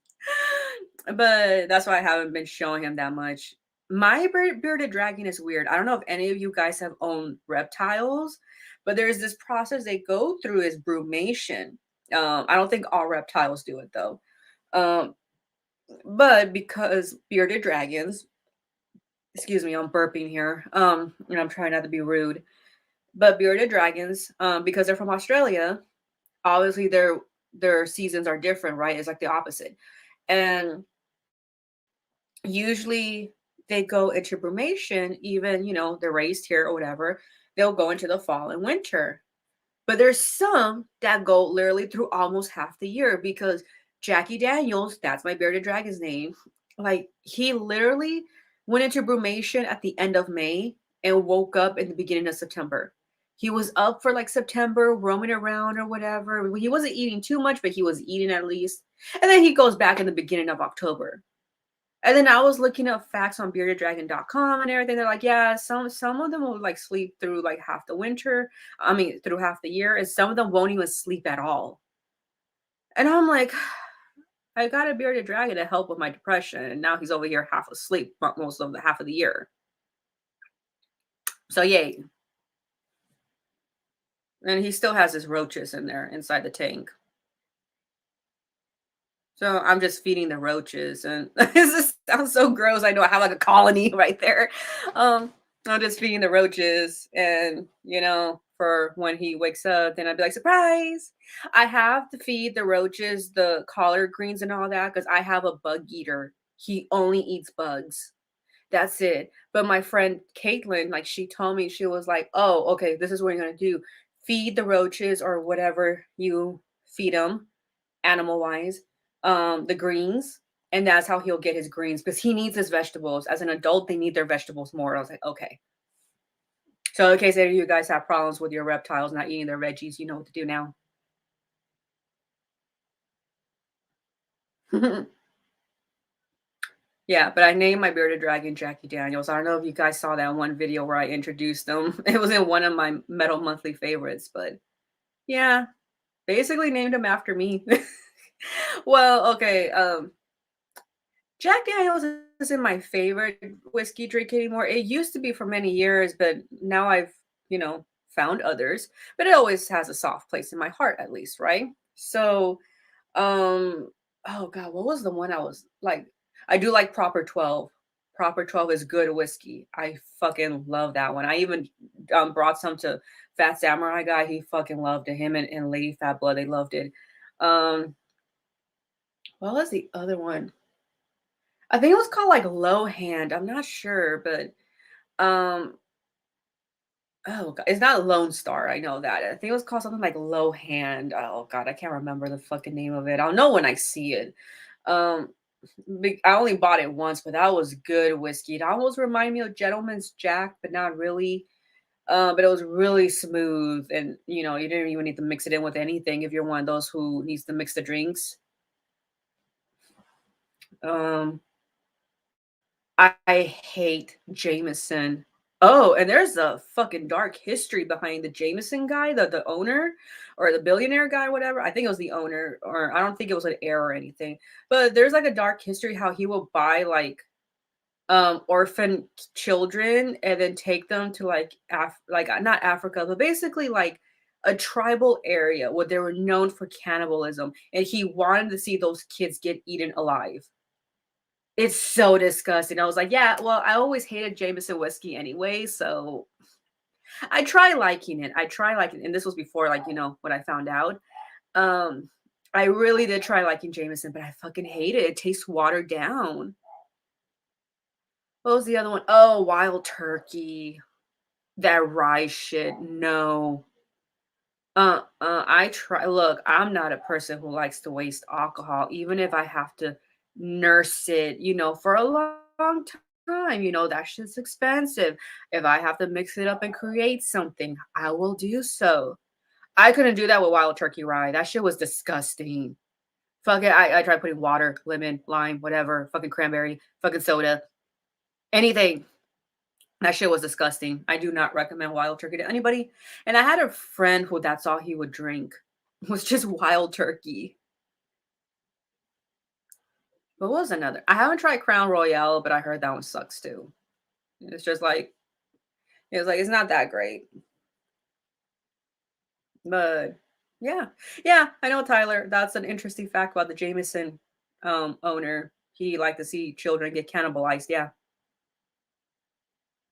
S1: But that's why I haven't been showing him that much. My bearded dragon is weird. I don't know if any of you guys have owned reptiles, but there's this process they go through is brumation. I don't think all reptiles do it though. Um, but because bearded dragons, excuse me, I'm burping here. And I'm trying not to be rude. But bearded dragons, because they're from Australia, obviously their seasons are different, right? It's like the opposite. And usually they go into brumation, even, they're raised here or whatever, they'll go into the fall and winter. But there's some that go literally through almost half the year because Jackie Daniels, that's my bearded dragon's name, like he literally went into brumation at the end of May and woke up in the beginning of September. He was up for like September, roaming around or whatever. He wasn't eating too much, but he was eating at least. And then he goes back in the beginning of October. And then I was looking up facts on beardeddragon.com and everything. They're like, yeah, some of them will like sleep through like half the winter. I mean, through half the year, and some of them won't even sleep at all. And I'm like, I got a bearded dragon to help with my depression, and now he's over here half asleep most of the half of the year. So yay. And he still has his roaches in there inside the tank. So I'm just feeding the roaches, and this just sounds so gross. I know I have like a colony right there. I'm just feeding the roaches, and for when he wakes up, then I'd be like, surprise! I have to feed the roaches the collard greens and all that because I have a bug eater. He only eats bugs. That's it. But my friend Caitlin, like she told me, she was like, oh, okay, this is what you're gonna do. Feed the roaches or whatever you feed them animal wise, the greens, and that's how he'll get his greens because he needs his vegetables. As an adult, they need their vegetables more. I was like, okay. So in case any of you guys have problems with your reptiles not eating their veggies, you know what to do now. Yeah, but I named my bearded dragon Jackie Daniels. I don't know if you guys saw that one video where I introduced him. It was in one of my Metal Monthly favorites, but yeah, basically named him after me. Well, okay. Jack Daniels isn't my favorite whiskey drink anymore. It used to be for many years, but now I've, found others. But it always has a soft place in my heart, at least, right? So, um, oh God, what was the one I was like? I do like Proper 12. Proper 12 is good whiskey. I fucking love that one. I even brought some to Fat Samurai guy. He fucking loved it. Him and Lady Fat Blood, they loved it. Um, what was the other one? I think it was called like Low Hand. I'm not sure, but um oh god, it's not Lone Star. I know that. I think it was called something like Low Hand. Oh god, I can't remember the fucking name of it. I'll know when I see it. Um I only bought it once, but that was good whiskey. It almost reminded me of Gentleman's Jack, but not really. But it was really smooth, and you didn't even need to mix it in with anything if you're one of those who needs to mix the drinks. Um, I hate Jameson. Oh, and there's a fucking dark history behind the Jameson guy, the owner or the billionaire guy, whatever. I think it was the owner, or I don't think it was an heir or anything. But there's like a dark history how he will buy like orphan children and then take them to like not Africa, but basically like a tribal area where they were known for cannibalism, and he wanted to see those kids get eaten alive. It's so disgusting. I was like, yeah, well, I always hated Jameson whiskey anyway, so I try liking it. I try liking, and this was before, like, when I found out. Um, I really did try liking Jameson, but I fucking hate it. It tastes watered down. What was the other one? Oh, Wild Turkey. That rye shit. No. I try. Look, I'm not a person who likes to waste alcohol, even if I have to nurse it, for a long time. That shit's expensive. If I have to mix it up and create something, I will do so. I couldn't do that with Wild Turkey Rye. That shit was disgusting. Fuck it. I tried putting water, lemon, lime, whatever, fucking cranberry, fucking soda, anything. That shit was disgusting. I do not recommend wild turkey to anybody. And I had a friend who that's all he would drink was just wild turkey. But what was another? I haven't tried Crown Royale, but I heard that one sucks too. It's just like it's not that great. But yeah. Yeah, I know Tyler. That's an interesting fact about the Jameson owner. He liked to see children get cannibalized. Yeah.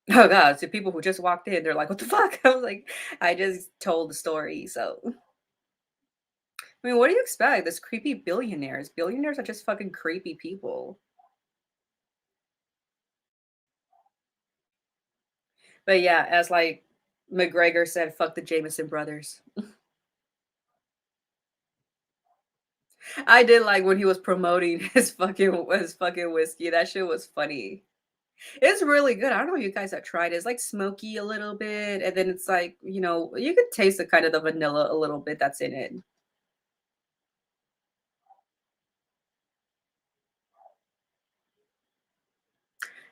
S1: Oh god, to people who just walked in, they're like, "What the fuck?" I was like, I just told the story, so I mean, what do you expect? This creepy billionaires. Billionaires are just fucking creepy people. But yeah, as like McGregor said, fuck the Jameson brothers. I did like when he was promoting his fucking whiskey. That shit was funny. It's really good. I don't know if you guys have tried it. It's like smoky a little bit, and then it's like, you could taste the kind of the vanilla a little bit that's in it.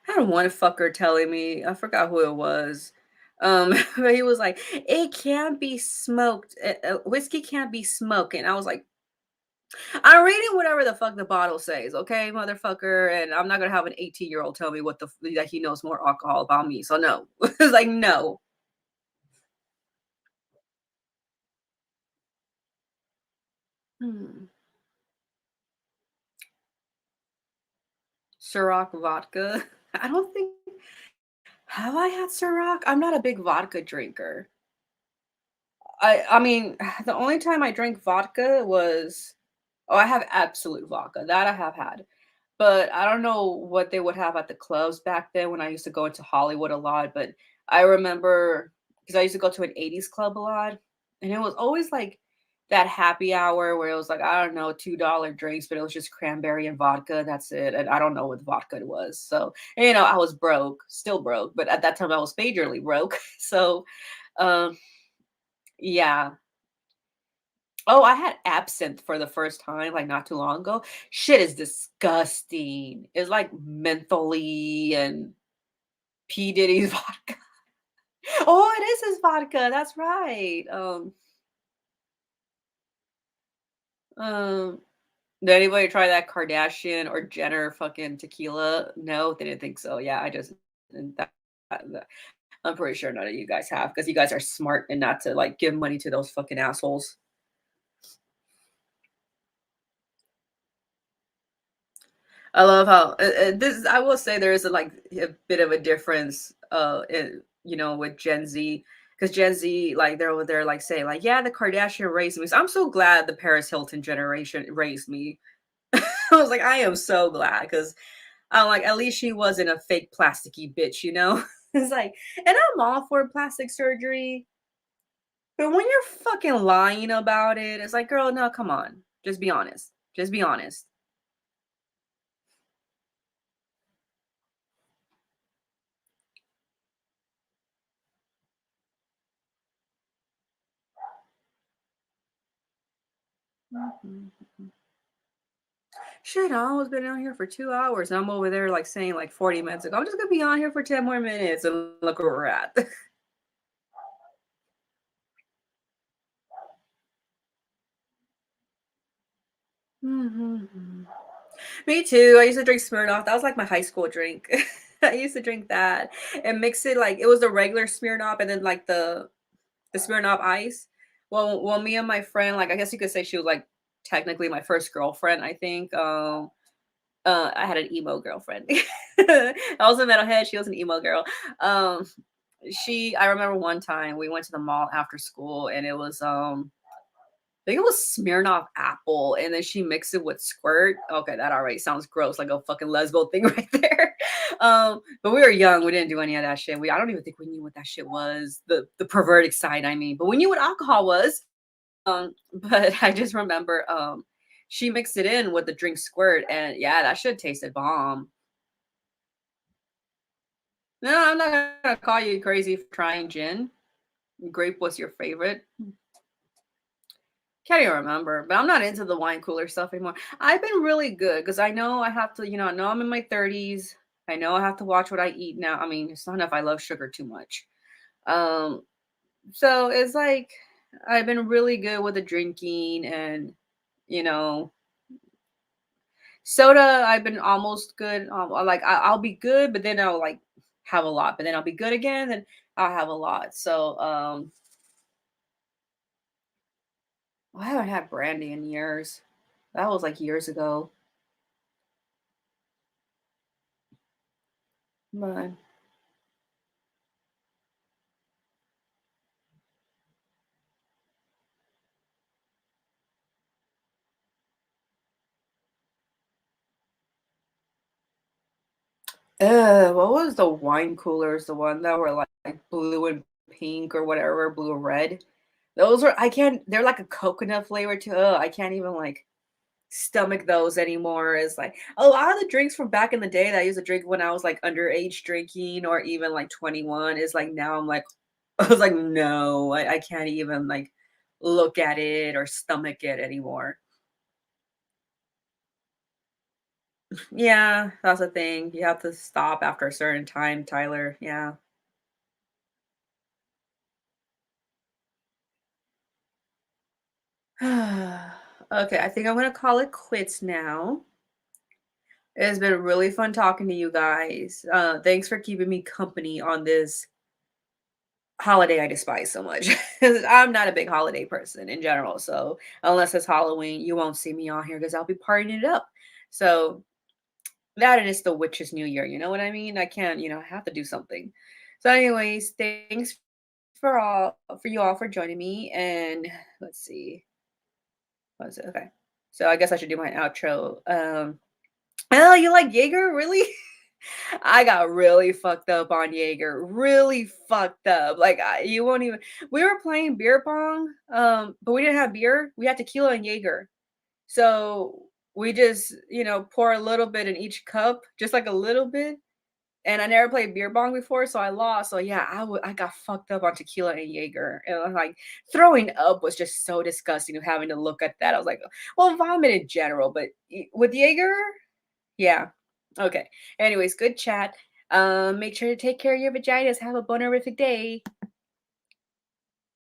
S1: I had one fucker telling me, I forgot who it was. But he was like, it can't be smoked. Whiskey can't be smoked. And I was like, I'm reading whatever the fuck the bottle says, okay, motherfucker. And I'm not gonna have an 18-year-old tell me that he knows more alcohol about me. So no. It's like no. Hmm. Ciroc vodka. I don't think have I had Ciroc? I'm not a big vodka drinker. I mean, the only time I drank vodka was oh, I have absolute vodka. That I have had. But I don't know what they would have at the clubs back then when I used to go into Hollywood a lot, but I remember because I used to go to an 80s club a lot, and it was always like that happy hour where it was like, I don't know, $2 drinks, but it was just cranberry and vodka. That's it. And I don't know what vodka it was. So, I was broke, still broke, but at that time I was majorly broke. So, um, yeah. Oh, I had absinthe for the first time, like, not too long ago. Shit is disgusting. It's like mentholy and P. Diddy's vodka. Oh, it is his vodka, that's right. Um, did anybody try that Kardashian or Jenner fucking tequila? No, they didn't think so. Yeah, I just that I'm pretty sure none of you guys have because you guys are smart and not to, like, give money to those fucking assholes. I love how this. I will say there is like a bit of a difference, with Gen Z because Gen Z like they're over there like saying like, yeah, the Kardashian raised me. So I'm so glad the Paris Hilton generation raised me. I was like, I am so glad because I'm like, at least she wasn't a fake plasticky bitch. It's like, and I'm all for plastic surgery, but when you're fucking lying about it, it's like, girl, no, come on, just be honest. Just be honest. Mhm. Shit, I almost been on here for 2 hours, and I'm over there, like, saying, like, 40 minutes ago, "I'm just gonna be on here for 10 more minutes," and look where we're at. Mhm. Me too, I used to drink Smirnoff, that was, like, my high school drink. I used to drink that and mix it, like it was the regular Smirnoff and then, like, the Smirnoff Ice. Me and my friend, like, I guess you could say she was, like, technically my first girlfriend, I think, I had an emo girlfriend. I was a metalhead, she was an emo girl. Um, I remember one time we went to the mall after school and it was, I think it was Smirnoff Apple, and then she mixed it with Squirt. Okay, that already sounds gross, like a fucking lesbo thing right there. But we were young, we didn't do any of that shit. I don't even think we knew what that shit was. The perverted side, I mean, but we knew what alcohol was. But I just remember she mixed it in with the drink Squirt, and yeah, that shit tasted bomb. No, I'm not gonna call you crazy for trying gin. Grape was your favorite. Can't even remember, but I'm not into the wine cooler stuff anymore. I've been really good because I know I have to, I know I'm in my 30s. I know I have to watch what I eat now. I mean, it's not enough I love sugar too much. Um, so it's like I've been really good with the drinking and, you know, soda. I've been almost good. I'll be good, but then I'll like have a lot, but then I'll be good again, and I'll have a lot. So I haven't had brandy in years. That was like years ago. But what was the wine coolers? The one that were like blue and pink or whatever, blue or red. Those are I can't. They're like a coconut flavor too. I can't even like stomach those anymore. It's like a lot of the drinks from back in the day that I used to drink when I was like underage drinking or even like 21 is like now I'm like I was like no, I can't even like look at it or stomach it anymore. Yeah, that's the thing. You have to stop after a certain time, Tyler. Yeah. Okay, I think I'm gonna call it quits now. It's been really fun talking to you guys. Thanks for keeping me company on this holiday I despise so much. 'Cause I'm not a big holiday person in general. So unless it's Halloween, you won't see me on here because I'll be partying it up. So that and it's the witch's new year. You know what I mean? I can't, I have to do something. So, anyways, thanks for you all for joining me. And let's see. What was it? Okay. So I guess I should do my outro. Oh, you like Jaeger? Really? I got really fucked up on Jaeger. Really fucked up. Like you won't even. We were playing beer pong, but we didn't have beer. We had tequila and Jaeger. So we just, pour a little bit in each cup, just like a little bit. And I never played beer pong before, so I lost. So yeah, I got fucked up on tequila and Jaeger. And I'm like throwing up was just so disgusting of having to look at that. I was like, well, vomit in general, but with Jaeger, yeah. Okay. Anyways, good chat. Make sure to take care of your vaginas. Have a bonerific day.